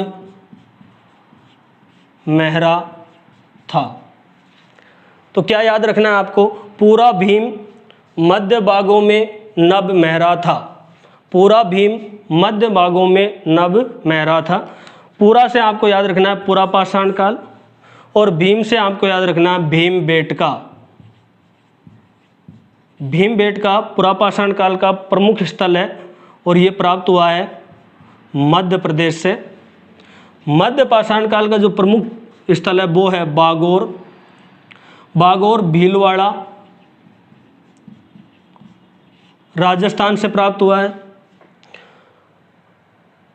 मेहरा था। तो क्या याद रखना है आपको? पूरा भीम, मध्य भागों में नभ मेहरा था। पूरा भीम, मध्य भागों में नभ मेहरा था। पूरा से आपको याद रखना है पूरा पाषाण काल, और भीम से आपको याद रखना है भीम बेटका। भीम बेटका पुरापाषाण काल का प्रमुख स्थल है और ये प्राप्त हुआ है मध्य प्रदेश से। मध्य पाषाण काल का जो प्रमुख स्थल है वो है बागोर। बागोर भीलवाड़ा राजस्थान से प्राप्त हुआ है।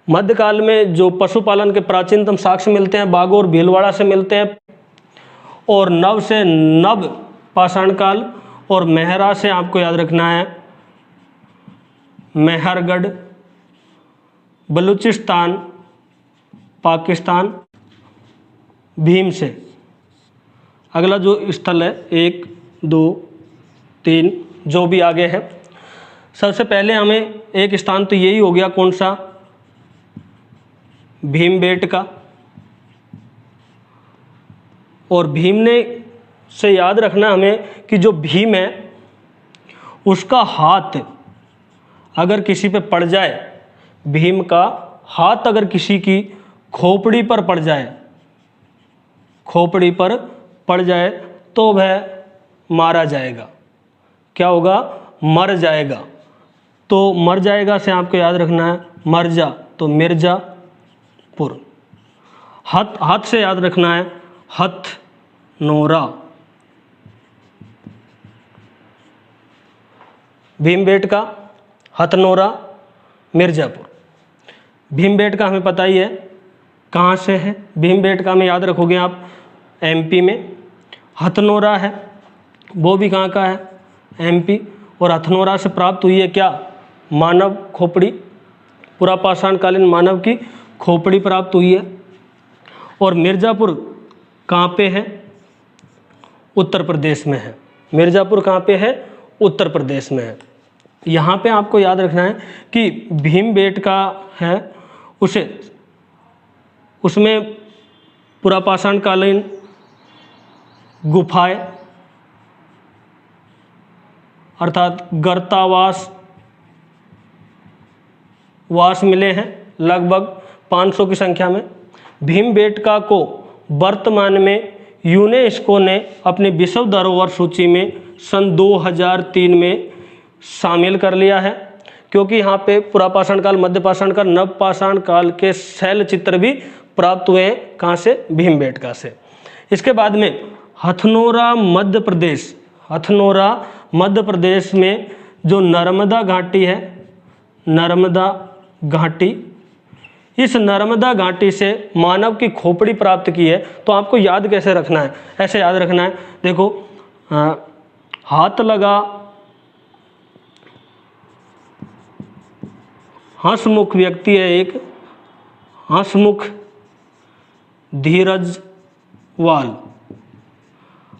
मध्यकाल में जो पशुपालन के प्राचीनतम साक्ष्य मिलते हैं बागोर भीलवाड़ा से मिलते हैं। और नव से नव पाषाण काल, और मेहरा से आपको याद रखना है मेहरगढ़, बलूचिस्तान, पाकिस्तान। भीम से अगला जो स्थल है 1, 2, 3 जो भी आगे है, सबसे पहले हमें एक स्थान तो यही हो गया, कौन सा? भीमबेटका। और भीमने से याद रखना हमें कि जो भीम है उसका हाथ अगर किसी पे पड़ जाए, भीम का हाथ अगर किसी की खोपड़ी पर पड़ जाए, खोपड़ी पर पड़ जाए तो वह मारा जाएगा। क्या होगा? मर जाएगा। तो मर जाएगा से आपको याद रखना है मर जा, तो मिर्जापुर। हाथ से याद रखना है हथनोरा। भीमबेटका, हथनोरा, मिर्जापुर। भीमबेटका हमें पता ही है कहाँ से है। भीमबेटका में याद रखोगे आप एमपी में। हथनोरा है वो भी कहाँ का है? एमपी। और हथनोरा से प्राप्त हुई है क्या? मानव खोपड़ी, पुरापाषाणकालीन मानव की खोपड़ी प्राप्त हुई है। और मिर्ज़ापुर कहाँ पे है? उत्तर प्रदेश में है। मिर्ज़ापुर कहाँ पे है? उत्तर प्रदेश में है। यहाँ पे आपको याद रखना है कि भीमबेटका है उसमें पुरापाषाणकालीन गुफाएं अर्थात गर्तावास मिले हैं लगभग 500 की संख्या में। भीमबेटका को वर्तमान में यूनेस्को ने अपनी विश्व धरोहर सूची में सन 2003 में शामिल कर लिया है, क्योंकि यहाँ पे पुरापाषाण काल, मध्यपाषाण काल, नवपाषाण काल के शैल चित्र भी प्राप्त हुए हैं। कहाँ से? भीमबेटका से। इसके बाद में हथनोरा मध्य प्रदेश, हथनोरा मध्य प्रदेश में जो नर्मदा घाटी है, नर्मदा घाटी, इस नर्मदा घाटी से मानव की खोपड़ी प्राप्त की है। तो आपको याद कैसे रखना है? ऐसे याद रखना है, देखो हाथ लगा हंसमुख व्यक्ति है एक, हंसमुख धीरजवाल,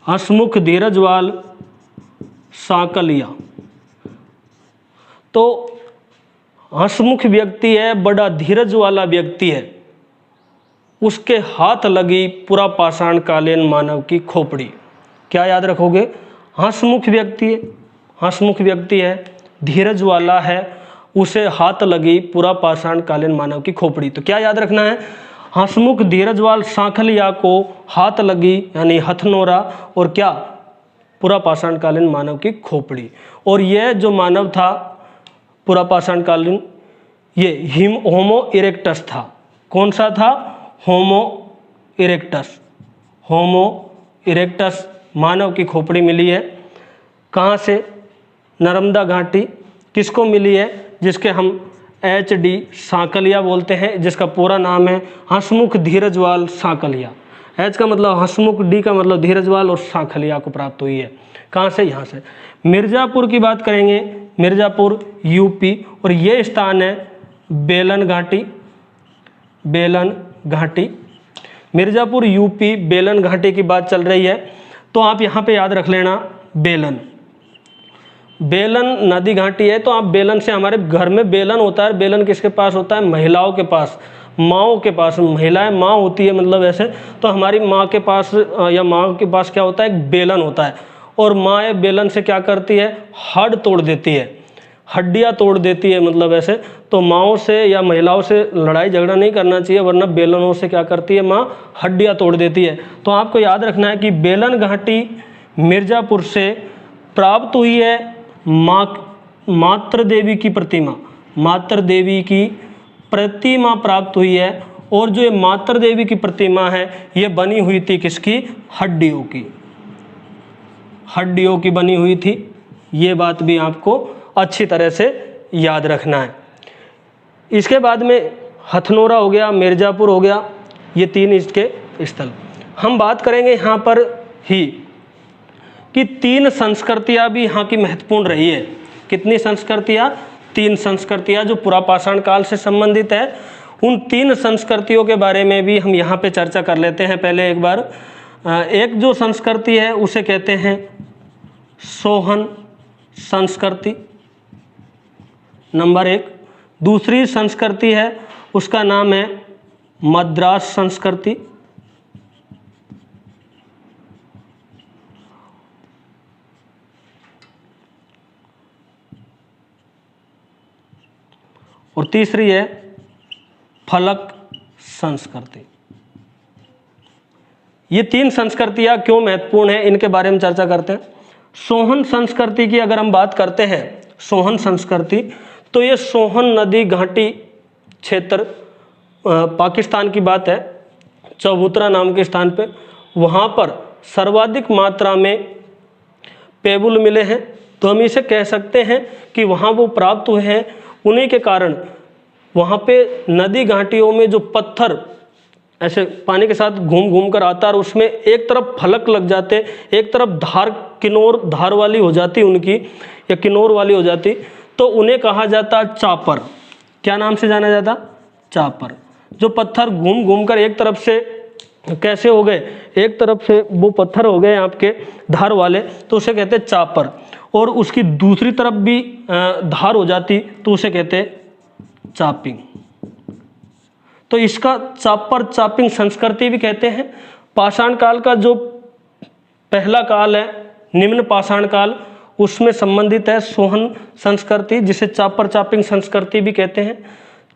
हंसमुख धीरजवाल सांकलिया। तो हंसमुख व्यक्ति है, बड़ा धीरज वाला व्यक्ति है, उसके हाथ लगी पुरापाषाण कालीन मानव की खोपड़ी। क्या याद रखोगे? हंसमुख व्यक्ति है, हंसमुख व्यक्ति है, धीरज वाला है, उसे हाथ लगी पुरापाषाण कालीन मानव की खोपड़ी। तो क्या याद रखना है? हंसमुख धीरजवाल सांखलिया को हाथ लगी यानी हथनोरा, और क्या? पुरापाषाण कालीन मानव की खोपड़ी। और यह जो मानव था पुरापाषाण कालीन, ये होमो इरेक्टस था। कौन सा था? होमो इरेक्टस। होमो इरेक्टस मानव की खोपड़ी मिली है। कहाँ से? नर्मदा घाटी। किसको मिली है? जिसके हम HD सांकलिया बोलते हैं, जिसका पूरा नाम है हंसमुख धीरजवाल सांकलिया। H का मतलब हंसमुख, D का मतलब धीरजवाल, और सांखलिया को प्राप्त हुई है। कहाँ से? यहाँ से। मिर्ज़ापुर की बात करेंगे, मिर्ज़ापुर यूपी, और ये स्थान है बेलन घाटी, बेलन घाटी। मिर्ज़ापुर यूपी, बेलन घाटी की बात चल रही है, तो आप यहाँ पे याद रख लेना बेलन। बेलन नदी घाटी है, तो आप बेलन से, हमारे घर में बेलन होता है, बेलन किसके पास होता है? महिलाओं के पास, माँओं के पास। महिलाएं माँ होती है, मतलब ऐसे, तो हमारी माँ के पास या माँ के पास क्या होता है? एक बेलन होता है। और माँ बेलन से क्या करती है? हड्ड तोड़ देती है, हड्डियाँ तोड़ देती है, मतलब ऐसे। तो माँओं से या महिलाओं से लड़ाई झगड़ा नहीं करना चाहिए, वरना बेलनों से क्या करती है? माँ हड्डियाँ तोड़ देती है। तो आपको याद रखना है कि बेलन घाटी मिर्ज़ापुर से प्राप्त हुई है मातृ देवी की प्रतिमा, मातृ देवी की प्रतिमा प्राप्त हुई है। और जो ये मातृ देवी की प्रतिमा है, ये बनी हुई थी किसकी? हड्डियों की, हड्डियों की बनी हुई थी। ये बात भी आपको अच्छी तरह से याद रखना है। इसके बाद में हथनोरा हो गया, मिर्ज़ापुर हो गया, ये 3 इसके स्थल। हम बात करेंगे यहाँ पर ही कि 3 संस्कृतियाँ भी यहाँ की महत्वपूर्ण रही है। कितनी संस्कृतियाँ? 3 संस्कृतियाँ जो पुरापाषाण काल से संबंधित है। उन 3 संस्कृतियों के बारे में भी हम यहाँ पे चर्चा कर लेते हैं। पहले एक बार, एक जो संस्कृति है उसे कहते हैं सोहन संस्कृति, नंबर 1। दूसरी संस्कृति है उसका नाम है मद्रास संस्कृति, और तीसरी है फलक संस्कृति। ये तीन संस्कृतियां क्यों महत्वपूर्ण है, इनके बारे में चर्चा करते हैं। सोहन संस्कृति की अगर हम बात करते हैं, सोहन संस्कृति, तो ये सोहन नदी घाटी क्षेत्र, पाकिस्तान की बात है, चबूतरा नाम के स्थान पे, वहाँ पर सर्वाधिक मात्रा में पेबुल मिले हैं। तो हम इसे कह सकते हैं कि वहाँ वो प्राप्त हुए हैं, उन्हीं के कारण वहाँ पे नदी घाटियों में जो पत्थर ऐसे पानी के साथ घूम घूम कर आता है और उसमें एक तरफ फलक लग जाते, एक तरफ धार, किनोर धार वाली हो जाती उनकी, या किनोर वाली हो जाती, तो उन्हें कहा जाता चापर। क्या नाम से जाना जाता? चापर। जो पत्थर घूम घूम कर एक तरफ से कैसे हो गए, एक तरफ से वो पत्थर हो गए आपके धार वाले, तो उसे कहते चापर, और उसकी दूसरी तरफ भी धार हो जाती तो उसे कहते चापिंग। तो इसका चापर चापिंग संस्कृति भी कहते हैं। पाषाण काल का जो पहला काल है, निम्न पाषाण काल, उसमें संबंधित है सोहन संस्कृति, जिसे चापर चापिंग संस्कृति भी कहते हैं,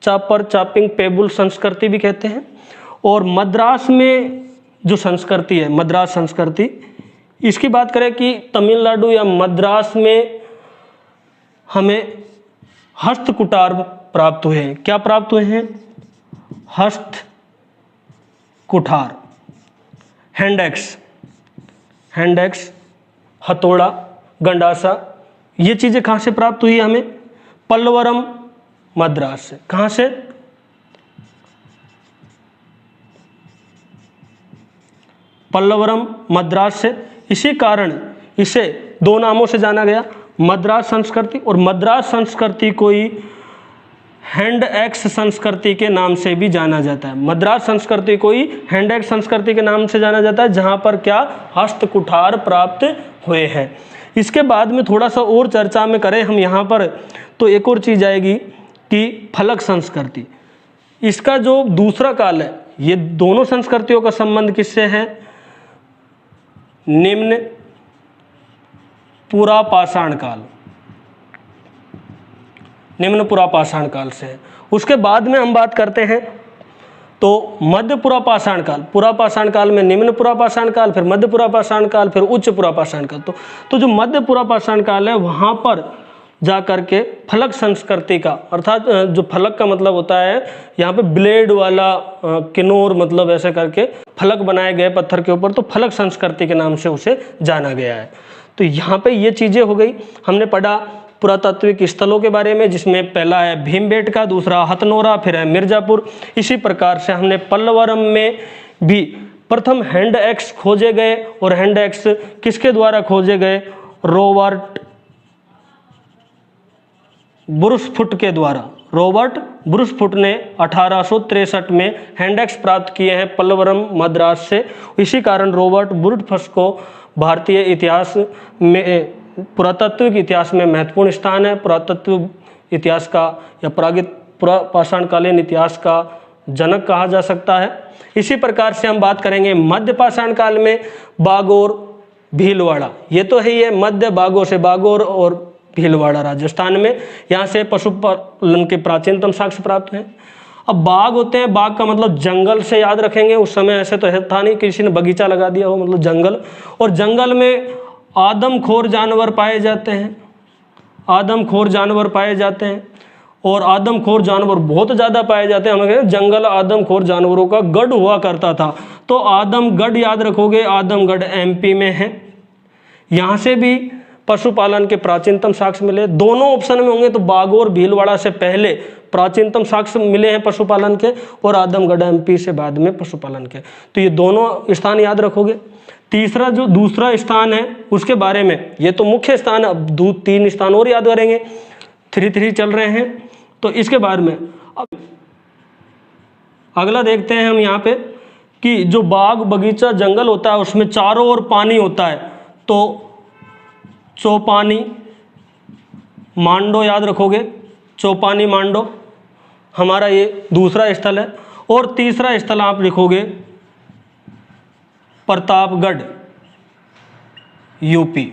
चापर चापिंग पेबुल संस्कृति भी कहते हैं। और मद्रास में जो संस्कृति है, मद्रास संस्कृति, इसकी बात करें कि तमिलनाडु या मद्रास में हमें हस्त कुठार प्राप्त हुए हैं। क्या प्राप्त हुए हैं? हस्त कुठार, हैंड एक्स, हथौड़ा, गंडासा, ये चीज़ें कहाँ से प्राप्त हुई हमें? पल्लवरम मद्रास से। कहाँ से? पल्लवरम मद्रास से। इसी कारण इसे दो नामों से जाना गया, मद्रास संस्कृति, और मद्रास संस्कृति को ही हैंड एक्स संस्कृति के नाम से भी जाना जाता है। मद्रास संस्कृति को ही हैंड एक्स संस्कृति के नाम से जाना जाता है, जहाँ पर क्या? हस्त कुठार प्राप्त हुए हैं। इसके बाद में थोड़ा सा और चर्चा में करें हम यहाँ पर, तो एक और चीज़ आएगी कि फलक संस्कृति। इसका जो दूसरा काल है, ये दोनों संस्कृतियों का संबंध किससे है? निम्न पुरापाषाण काल, निम्न पुरापाषाण काल से है। उसके बाद में हम बात करते हैं तो मध्य पुरापाषाण काल। पुरापाषाण काल में निम्न पुरापाषाण काल, फिर मध्य पुरापाषाण काल, फिर उच्च पुरापाषाण काल। तो जो मध्य पुरापाषाण काल है, वहाँ पर जा करके फलक संस्कृति का, अर्थात जो फलक का मतलब होता है यहाँ पे ब्लेड वाला, किनोर, मतलब ऐसे करके फलक बनाए गए पत्थर के ऊपर, तो फलक संस्कृति के नाम से उसे जाना गया है। तो यहाँ पे ये चीज़ें हो गई। हमने पढ़ा पुरातात्विक स्थलों के बारे में, जिसमें पहला है भीमबेटका, दूसरा हथनोरा, फिर है मिर्जापुर। इसी प्रकार से हमने पल्लवरम में भी प्रथम हैंड एक्स खोजे गए, और हैंड एक्स किसके द्वारा खोजे गए? रॉबर्ट ब्रूसफुट के द्वारा। रॉबर्ट ब्रूसफुट ने 1863 में हैंड एक्स प्राप्त किए हैं पल्लवरम मद्रास से। इसी कारण रॉबर्ट ब्रूसफुट को भारतीय इतिहास में, पुरातत्विक इतिहास में महत्वपूर्ण स्थान है। पुरातत्व इतिहास का या पुरापाषाणकालीन इतिहास का जनक कहा जा सकता है। इसी प्रकार से हम बात करेंगे मध्य पाषाण काल में बागोर, भीलवाड़ा। ये तो है ही है, मध्य बागोर से, बागोर और भीलवाड़ा राजस्थान में, यहाँ से पशुपालन के प्राचीनतम साक्ष्य प्राप्त हैं। अब बाग होते हैं, बाग का मतलब जंगल से याद रखेंगे। उस समय ऐसे तो था नहीं, किसी ने बगीचा लगा दिया हो, मतलब जंगल। और जंगल में आदमखोर जानवर पाए जाते हैं, आदमखोर जानवर पाए जाते हैं, और आदमखोर जानवर बहुत ज़्यादा पाए जाते हैं। हम कहते हैं जंगल आदमखोर जानवरों का गढ़ हुआ करता था। तो आदमगढ़ याद रखोगे, आदमगढ़ एमपी में है। यहाँ से भी पशुपालन के प्राचीनतम साक्ष्य मिले। दोनों ऑप्शन में होंगे तो बागोर भीलवाड़ा से पहले प्राचीनतम साक्ष्य मिले हैं पशुपालन के, और आदमगढ़ एमपी से बाद में पशुपालन के। तो ये दोनों स्थान याद रखोगे। तीसरा जो दूसरा स्थान है उसके बारे में, ये तो मुख्य स्थान, अब 2-3 स्थान और याद करेंगे, 3 चल रहे हैं। तो इसके बारे में अब अगला देखते हैं हम यहाँ पे कि जो बाग बगीचा जंगल होता है उसमें चारों ओर पानी होता है। तो चौपानी मांडो याद रखोगे, चौपानी मांडो हमारा ये दूसरा स्थल है। और तीसरा स्थल आप लिखोगे Pratapgarh UP.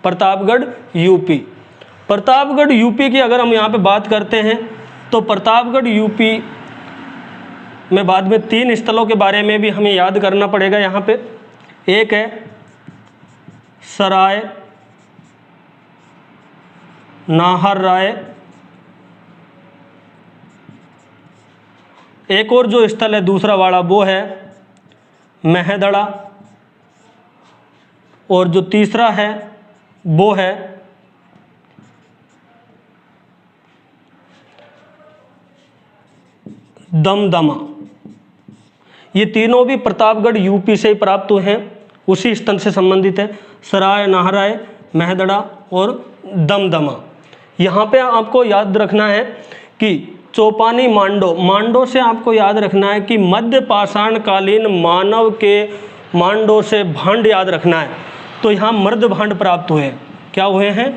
Pratapgarh UP. Pratapgarh UP की अगर हम यहाँ पे बात करते हैं तो प्रतापगढ़ यूपी में बाद में 3 स्थलों के बारे में भी हमें याद करना पड़ेगा। यहाँ पे एक है सराय नाहरराय, एक और जो स्थल है दूसरा वाला वो है मेहदड़ा, और जो तीसरा है वो है दमदमा। ये तीनों भी प्रतापगढ़ यूपी से ही प्राप्त हुए हैं, उसी स्थल से संबंधित है, सराय नाहरराय, मेहदड़ा और दमदमा। यहाँ पे आपको याद रखना है कि चौपानी मांडो, मांडो से आपको याद रखना है कि मध्य पाषाण कालीन मानव के मांडो से भांड याद रखना है। तो यहाँ मर्द भांड प्राप्त हुए हैं। क्या हुए हैं?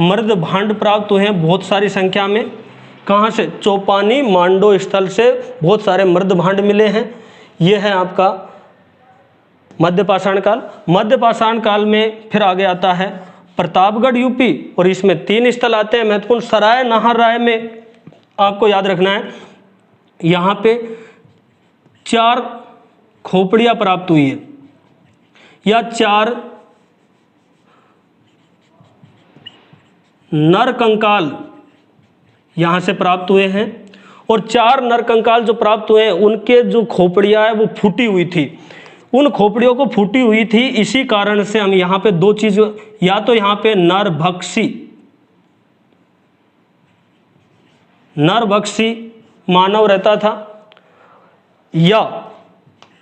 मर्द भांड प्राप्त हुए हैं बहुत सारी संख्या में। कहाँ से? चौपानी मांडो स्थल से बहुत सारे मर्द भांड मिले हैं। ये है आपका मध्य पाषाण काल। मध्य पाषाण काल में फिर आगे आता है प्रतापगढ़ यूपी, और इसमें 3 स्थल आते हैं महत्वपूर्ण। सराय नाहरराय में आपको याद रखना है यहाँ पे 4 खोपड़ियाँ प्राप्त हुई है, या 4 नर कंकाल यहाँ से प्राप्त हुए हैं। और 4 नर कंकाल जो प्राप्त हुए हैं उनके जो खोपड़ियाँ है वो फूटी हुई थी। उन खोपड़ियों को फूटी हुई थी, इसी कारण से हम यहाँ पे 2 चीज, या तो यहाँ पे नरभक्षी मानव रहता था, या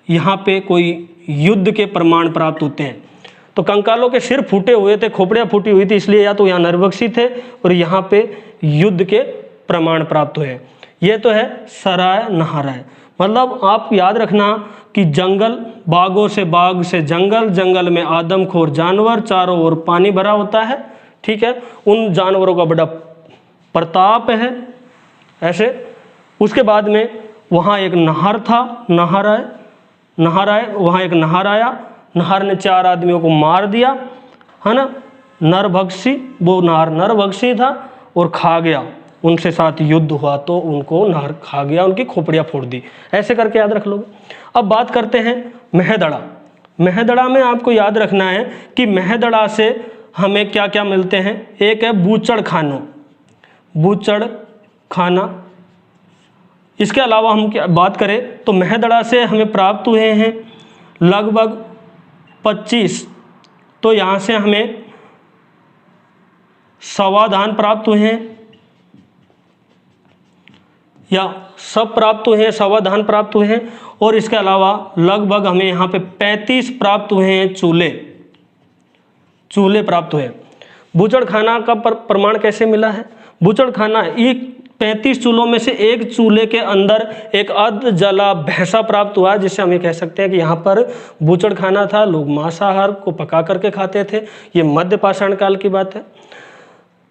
यहाँ पे कोई युद्ध के प्रमाण प्राप्त होते हैं। तो कंकालों के सिर फूटे हुए थे, खोपड़ियाँ फूटी हुई थी, इसलिए या तो यहाँ नरभक्षी थे और यहाँ पे युद्ध के प्रमाण प्राप्त हुए। ये तो है सराय नाहरराय। मतलब आप याद रखना कि जंगल, बागों से बाग से जंगल, जंगल में आदमखोर जानवर, चारों ओर पानी भरा होता है, ठीक है। उन जानवरों का बड़ा प्रताप है ऐसे। उसके बाद में वहाँ एक नहर था, नहराय, वहाँ एक नहर आया, नहर ने 4 आदमियों को मार दिया, है ना। नरभक्षी, वो नहर नरभक्षी था और खा गया, उनसे साथ युद्ध हुआ तो उनको नहर खा गया, उनकी खोपड़ियाँ फोड़ दी। ऐसे करके याद रख लोगे। अब बात करते हैं मेहदड़ा। मेहदड़ा में आपको याद रखना है कि मेहदड़ा से हमें क्या क्या मिलते हैं। एक है बूचड़ खाना। इसके अलावा हम क्या बात करें तो मेहदड़ा से हमें प्राप्त हुए हैं लगभग 25, तो यहाँ से हमें समाधान प्राप्त हुए हैं, या सब प्राप्त हुए हैं, समाधान प्राप्त हुए हैं। और इसके अलावा लगभग हमें यहाँ पे 35 प्राप्त हुए हैं चूल्हे प्राप्त हुए। बूचड़ खाना का प्रमाण कैसे मिला है? बूचड़ खाना, एक 35 चूल्हों में से एक चूल्हे के अंदर एक अर्ध जला भैंसा प्राप्त हुआ, जिससे हम ये कह सकते हैं कि यहाँ पर बूचड़ खाना था। लोग मांसाहार को पका करके खाते थे। ये मध्य पाषाण काल की बात है।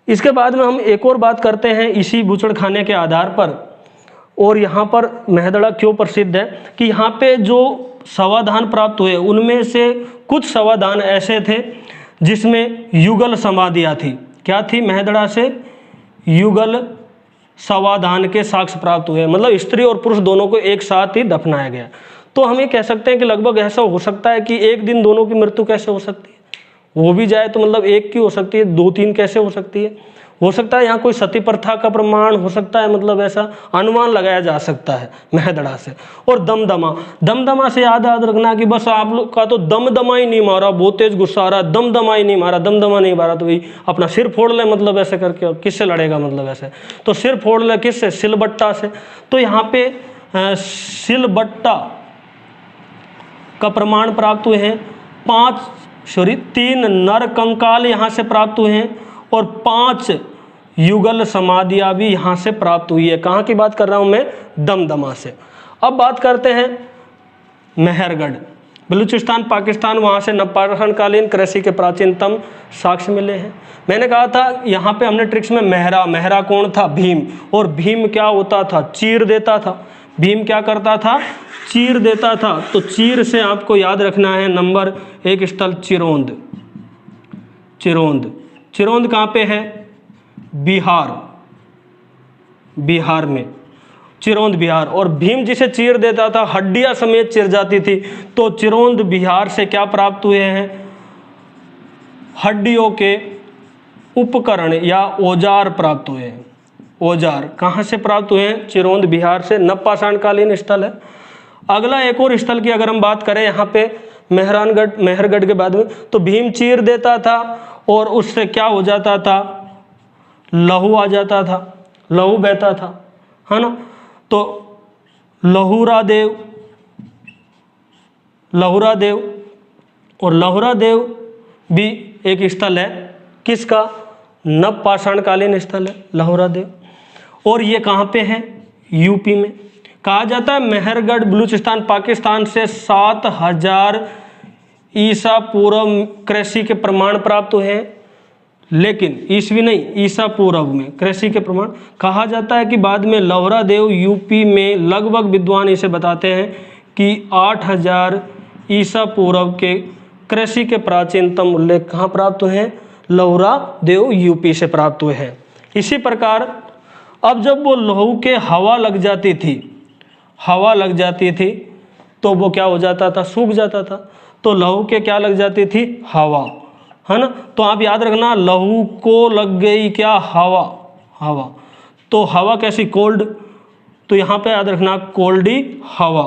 इसके बाद में हम एक और बात करते हैं इसी बूचड़ खाने के आधार पर, और यहाँ पर मेहदड़ा क्यों प्रसिद्ध है कि यहाँ पे जो समाधान प्राप्त हुए उनमें से कुछ समाधान ऐसे थे जिसमें युगल समाधियाँ थी। क्या थी? मेहदड़ा से युगल समाधान के साक्ष्य प्राप्त हुए, मतलब स्त्री और पुरुष दोनों को एक साथ ही दफनाया गया। तो हम ये कह सकते हैं कि लगभग ऐसा हो सकता है कि एक दिन दोनों की मृत्यु कैसे हो सकती है, वो भी जाए तो मतलब एक की हो सकती है, 2-3 कैसे हो सकती है? हो सकता है यहाँ कोई सती प्रथा का प्रमाण हो सकता है, मतलब ऐसा अनुमान लगाया जा सकता है मेहदड़ा से। और दमदमा से याद रखना कि बस आप लोग का तो दमदमा ही नहीं मारा, बहुत तेज गुस्सा आ रहा, दमदमा ही नहीं मारा, दमदमा नहीं मारा तो भाई अपना सिर फोड़ ले, मतलब ऐसे करके किससे लड़ेगा, मतलब ऐसे तो सिर फोड़ ले किससे? सिलबट्टा से। तो यहाँ पे सिलबट्टा का प्रमाण प्राप्त हुए हैं। 3 नर कंकाल यहाँ से प्राप्त हुए हैं और 5 युगल समाधियाँ भी यहाँ से प्राप्त हुई है। कहाँ की बात कर रहा हूँ मैं? दमदमा से। अब बात करते हैं मेहरगढ़, बलूचिस्तान, पाकिस्तान। वहाँ से नवपाषाणकालीन कृषि के प्राचीनतम साक्ष्य मिले हैं। मैंने कहा था यहाँ पे हमने ट्रिक्स में मेहरा कौन था? भीम। और भीम क्या होता था? चीर देता था। भीम क्या करता था, चीर देता था। तो चीर से आपको याद रखना है नंबर 1 स्थल चिरौंद। चिरौंद, चिरौंद कहाँ पे है, बिहार, बिहार में चिरौंद बिहार। और भीम जिसे चीर देता था हड्डियां समेत चिर जाती थी। तो चिरौंद बिहार से क्या प्राप्त हुए हैं, हड्डियों के उपकरण या औजार प्राप्त हुए हैं। औजार कहाँ से प्राप्त हुए हैं, चिरौंद बिहार से। नवपाषाणकालीन स्थल है। अगला एक और स्थल की अगर हम बात करें यहाँ पे मेहरानगढ़, मेहरगढ़ के बाद में, तो भीम चीर देता था और उससे क्या हो जाता था, लहू आ जाता था, लहू बहता था, है ना। तो लहुरा देव, लहुरा देव, और लहुरा देव भी एक स्थल है किसका, नवपाषाणकालीन स्थल है लहुरा देव। और ये कहाँ पे है, यूपी में। कहा जाता है मेहरगढ़ बलूचिस्तान पाकिस्तान से 7000 ईसा पूर्व कृषि के प्रमाण प्राप्त हुए हैं, लेकिन ईसवी नहीं, ईसा पूर्व में कृषि के प्रमाण। कहा जाता है कि बाद में लहुरा देव यूपी में लगभग विद्वान इसे बताते हैं कि 8000 ईसा पूर्व के कृषि के प्राचीनतम उल्लेख कहाँ प्राप्त हुए हैं, लहुरा देव यूपी से प्राप्त हुए हैं। इसी प्रकार अब जब वो लहू के हवा लग जाती थी, हवा लग जाती थी तो वो क्या हो जाता था, सूख जाता था। तो लहू के क्या लग जाती थी, हवा, है ना। तो आप याद रखना, लहू को लग गई क्या, हवा, हवा। तो हवा कैसी, कोल्ड। तो यहाँ पे याद रखना कोल्डी हवा।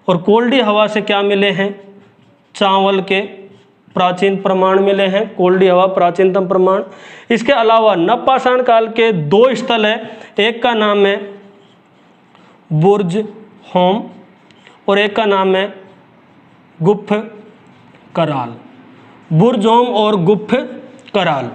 और कोल्डी हवा से क्या मिले हैं, चावल के प्राचीन प्रमाण मिले हैं, कोल्डी हवा प्राचीनतम प्रमाण। इसके अलावा नवपाषाण काल के 2 स्थल है, एक का नाम है बुर्ज होम और एक का नाम है गुप्फ कराल। बुर्ज होम और गुप्फ कराल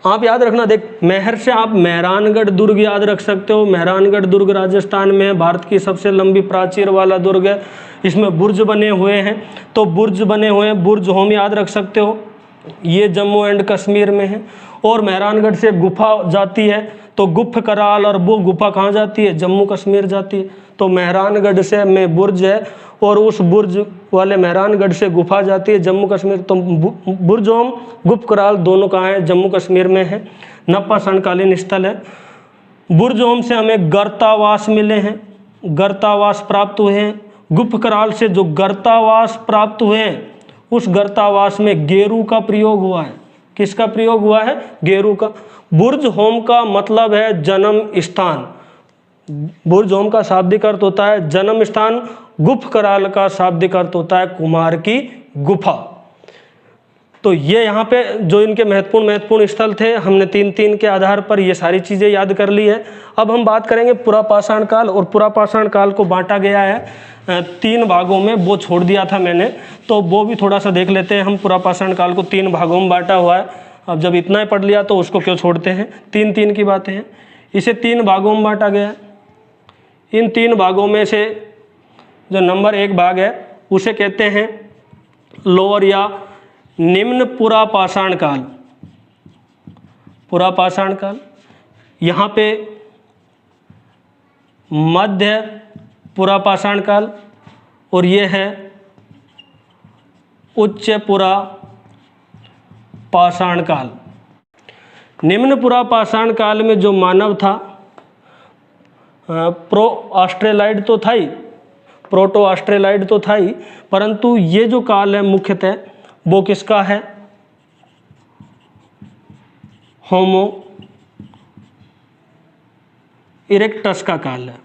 आप याद रखना। देख, मेहर से आप मेहरानगढ़ दुर्ग याद रख सकते हो। मेहरानगढ़ दुर्ग राजस्थान में भारत की सबसे लंबी प्राचीर वाला दुर्ग है। इसमें बुर्ज बने हुए हैं, तो बुर्ज बने हुए हैं, बुर्ज होम याद रख सकते हो। ये जम्मू एंड कश्मीर में है। और मेहरानगढ़ से गुफा जाती है, तो गुप्फ कराल, और वो गुफा कहाँ जाती है, जम्मू कश्मीर जाती है। तो मेहरानगढ़ से में बुर्ज है और उस बुर्ज वाले मेहरानगढ़ से गुफा जाती है जम्मू कश्मीर। तो बुर्ज होम, गुप्फ कराल दोनों कहाँ है, जम्मू कश्मीर में है, नवपाषाणकालीन स्थल है। बुर्ज होम से हमें गर्तावास मिले हैं, गर्तावास प्राप्त हुए हैं। गुप्फ कराल से जो गर्तावास प्राप्त हुए हैं, उस गर्तावास में गेरू का प्रयोग हुआ है। किसका प्रयोग हुआ है, गेरू का। बुर्ज होम का मतलब है जन्म स्थान। बुर्ज होम का शाब्दिक अर्थ होता है जन्म स्थान। गुप्फ कराल का शाब्दिक अर्थ होता है कुम्हार की गुफा। तो ये यहाँ पे जो इनके महत्वपूर्ण स्थल थे, हमने 3-3 के आधार पर ये सारी चीज़ें याद कर ली है। अब हम बात करेंगे पुरापाषाण काल। और पुरापाषाण काल को बांटा गया है 3 भागों में, वो छोड़ दिया था मैंने, तो वो भी थोड़ा सा देख लेते हैं। हम पुरापाषाण काल को 3 भागों में बांटा हुआ है। अब जब इतना ही पढ़ लिया तो उसको क्यों छोड़ते हैं, 3-3 की बातें हैं। इसे 3 भागों में बांटा गया है। इन 3 भागों में से जो नंबर 1 भाग है उसे कहते हैं लोअर या निम्न पुरापाषाण काल। पुरापाषाण काल। यहाँ पे मध्य पुरापाषाण काल और ये है उच्च पुरापाषाण काल। निम्न पुरापाषाण काल में जो मानव था, प्रो ऑस्ट्रेलाइड तो था ही, प्रोटो ऑस्ट्रेलाइड तो था ही, परंतु ये जो काल है मुख्यतः वो किसका है, होमो इरेक्टस का काल है।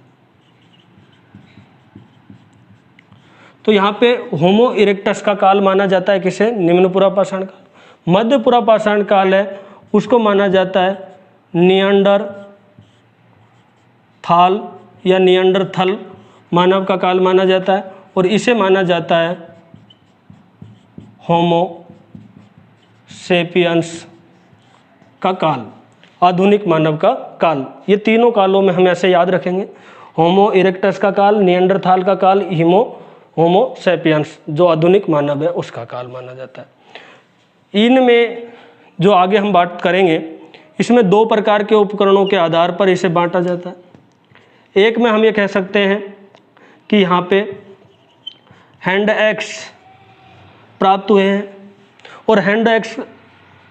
तो यहाँ पे होमो इरेक्टस का काल माना जाता है किसे, निम्न पुरापाषाण काल। मध्य पुरापाषाण काल है उसको माना जाता है नियंडर थाल या नियंडरथल मानव का काल माना जाता है। और इसे माना जाता है होमो सेपियंस का काल, आधुनिक मानव का काल। ये तीनों कालों में हम ऐसे याद रखेंगे, होमो इरेक्टस का काल, नियंडरथाल का काल, होमो सेपियंस जो आधुनिक मानव है उसका काल माना जाता है। इनमें जो आगे हम बात करेंगे, इसमें 2 प्रकार के उपकरणों के आधार पर इसे बांटा जाता है। एक में हम ये कह सकते हैं कि यहाँ पे हैंड एक्स प्राप्त हुए हैं, और हैंड एक्स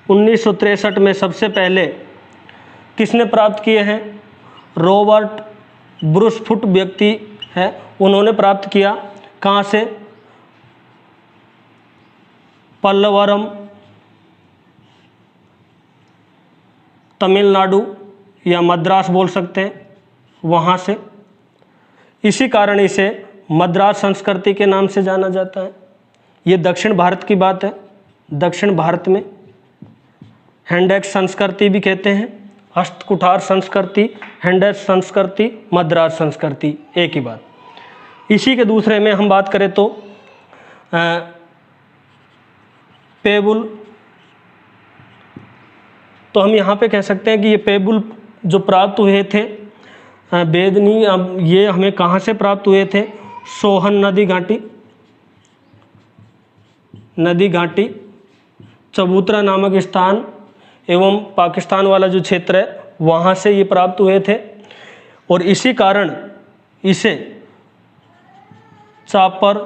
1963 में सबसे पहले किसने प्राप्त किए हैं? रॉबर्ट ब्रूसफुट व्यक्ति है, उन्होंने प्राप्त किया। कहाँ से? पल्लवरम, तमिलनाडु या मद्रास बोल सकते हैं, वहाँ से। इसी कारण इसे मद्रास संस्कृति के नाम से जाना जाता है। ये दक्षिण भारत की बात है। दक्षिण भारत में हैंडेक्स संस्कृति भी कहते हैं, हस्तकुठार संस्कृति, हैंडेक्स संस्कृति, मद्रास संस्कृति, एक ही बात। इसी के दूसरे में हम बात करें तो पेबुल, तो हम यहाँ पे कह सकते हैं कि ये पेबुल जो प्राप्त हुए थे बेदनी, अब ये हमें कहाँ से प्राप्त हुए थे? सोहन नदी घाटी, चबूतरा नामक स्थान एवं पाकिस्तान वाला जो क्षेत्र है वहाँ से ये प्राप्त हुए थे। और इसी कारण इसे चापर,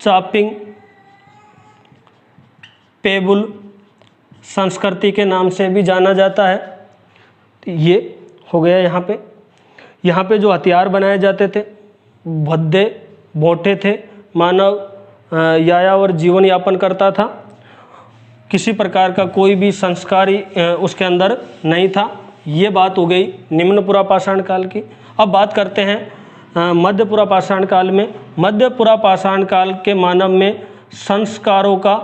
चापिंग, पेबुल संस्कृति के नाम से भी जाना जाता है। तो ये हो गया यहाँ पे जो हथियार बनाए जाते थे, भद्दे, बोटे थे। मानव यायावर जीवन यापन करता था, किसी प्रकार का कोई भी संस्कारी उसके अंदर नहीं था। ये बात हो गई निम्न पुरापाषाण काल की। अब बात करते हैं मध्य पुरापाषाण काल में। मध्य पुरापाषाण काल के मानव में संस्कारों का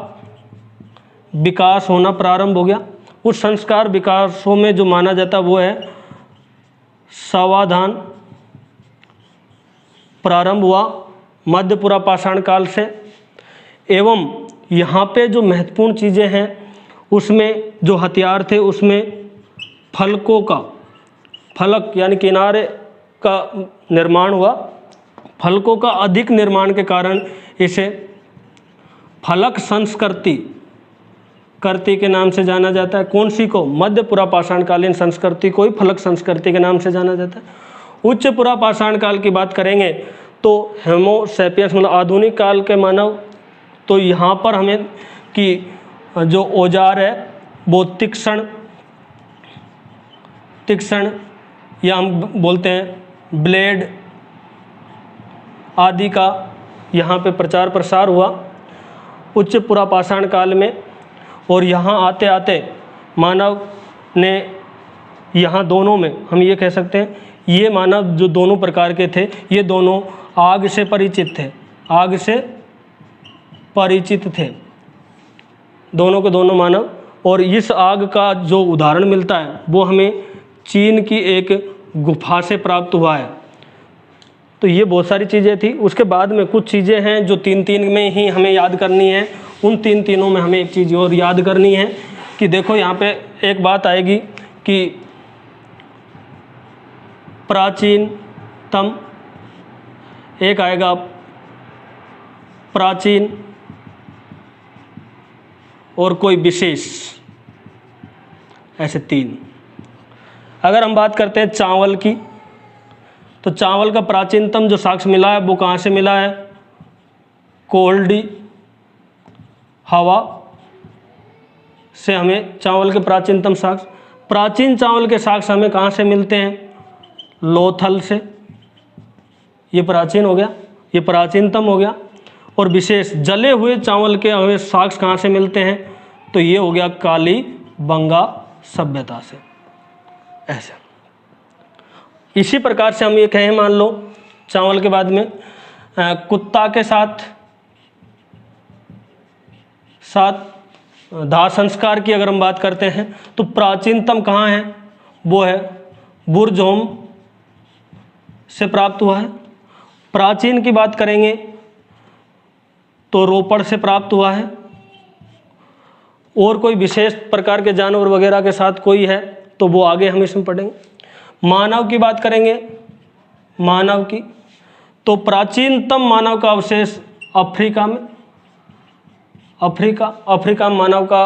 विकास होना प्रारंभ हो गया। उस संस्कार विकासों में जो माना जाता वो है सावधान, प्रारंभ हुआ मध्य पुरापाषाण काल से। एवं यहाँ पे जो महत्वपूर्ण चीज़ें हैं उसमें जो हथियार थे उसमें फलकों का, फलक यानी किनारे का निर्माण हुआ। फलकों का अधिक निर्माण के कारण इसे फलक संस्कृति के नाम से जाना जाता है। कौन सी को? मध्य पुरापाषाण कालीन संस्कृति को ही फलक संस्कृति के नाम से जाना जाता है। उच्च पुरापाषाण काल की बात करेंगे तो होमो सैपियंस मतलब आधुनिक काल के मानव, तो यहाँ पर हमें कि जो औजार है वो तीक्ष्ण या हम बोलते हैं ब्लेड आदि का यहाँ पे प्रचार प्रसार हुआ उच्च पुरापाषाण काल में। और यहाँ आते आते मानव ने यहाँ दोनों में हम ये कह सकते हैं, ये मानव जो दोनों प्रकार के थे ये दोनों आग से परिचित थे, आग से परिचित थे दोनों के दोनों मानव। और इस आग का जो उदाहरण मिलता है वो हमें चीन की एक गुफा से प्राप्त हुआ है। तो ये बहुत सारी चीज़ें थी। उसके बाद में कुछ चीज़ें हैं जो तीन में ही हमें याद करनी है। उन तीनों में हमें एक चीज़ और याद करनी है कि देखो यहाँ पे एक बात आएगी कि प्राचीनतम, एक आएगा प्राचीन और कोई विशेष, ऐसे तीन। अगर हम बात करते हैं चावल की, तो चावल का प्राचीनतम जो साक्ष्य मिला है वो कहाँ से मिला है? कोल्डी हवा से हमें चावल के प्राचीनतम साक्ष्य। प्राचीन चावल के साक्ष्य हमें कहाँ से मिलते हैं? लोथल से। ये प्राचीन हो गया, ये प्राचीनतम हो गया। और विशेष जले हुए चावल के हमें साक्ष्य कहाँ से मिलते हैं? तो ये हो गया कालीबंगा सभ्यता से। ऐसे इसी प्रकार से हम ये कहें, मान लो चावल के बाद में कुत्ता के साथ दाह संस्कार की अगर हम बात करते हैं तो प्राचीनतम कहाँ है? वो है बुर्जहोम से प्राप्त हुआ है। प्राचीन की बात करेंगे तो रोपड़ से प्राप्त हुआ है। और कोई विशेष प्रकार के जानवर वगैरह के साथ कोई है तो वो आगे हम इसमें पढ़ेंगे। मानव की बात करेंगे, मानव की, तो प्राचीनतम मानव का अवशेष अफ्रीका में, अफ्रीका में मानव का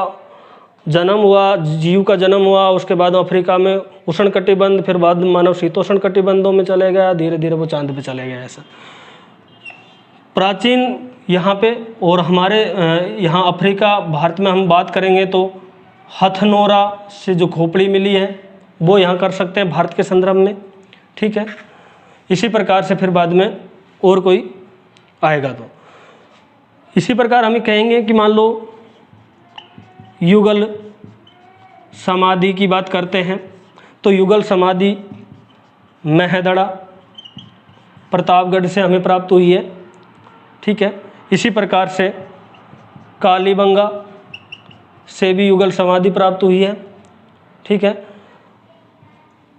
जन्म हुआ, जीव का जन्म हुआ, उसके बाद अफ्रीका में उष्णकटिबंध, फिर बाद में मानव शीतोष्ण कटिबंधों में चले गया, धीरे धीरे वो चांद पे चले गया। ऐसा प्राचीन यहाँ पे, और हमारे यहाँ अफ्रीका, भारत में हम बात करेंगे तो हथनोरा से जो खोपड़ी मिली है वो यहाँ कर सकते हैं भारत के संदर्भ में, ठीक है। इसी प्रकार से फिर बाद में और कोई आएगा तो इसी प्रकार हम कहेंगे कि मान लो युगल समाधि की बात करते हैं तो युगल समाधि महदड़ा प्रतापगढ़ से हमें प्राप्त हुई है, ठीक है। इसी प्रकार से कालीबंगा से भी युगल समाधि प्राप्त हुई है, ठीक है।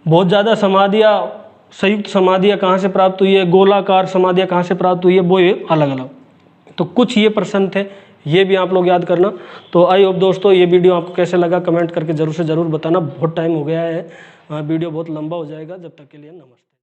बहुत ज़्यादा समाधियाँ, संयुक्त समाधियाँ कहाँ से प्राप्त हुई है, गोलाकार समाधियाँ कहाँ से प्राप्त हुई है, वो ये अलग अलग। तो कुछ ये प्रश्न थे, ये भी आप लोग याद करना। तो आई होप दोस्तों ये वीडियो आपको कैसे लगा कमेंट करके ज़रूर से ज़रूर बताना। बहुत टाइम हो गया है, वीडियो बहुत लंबा हो जाएगा। जब तक के लिए नमस्ते।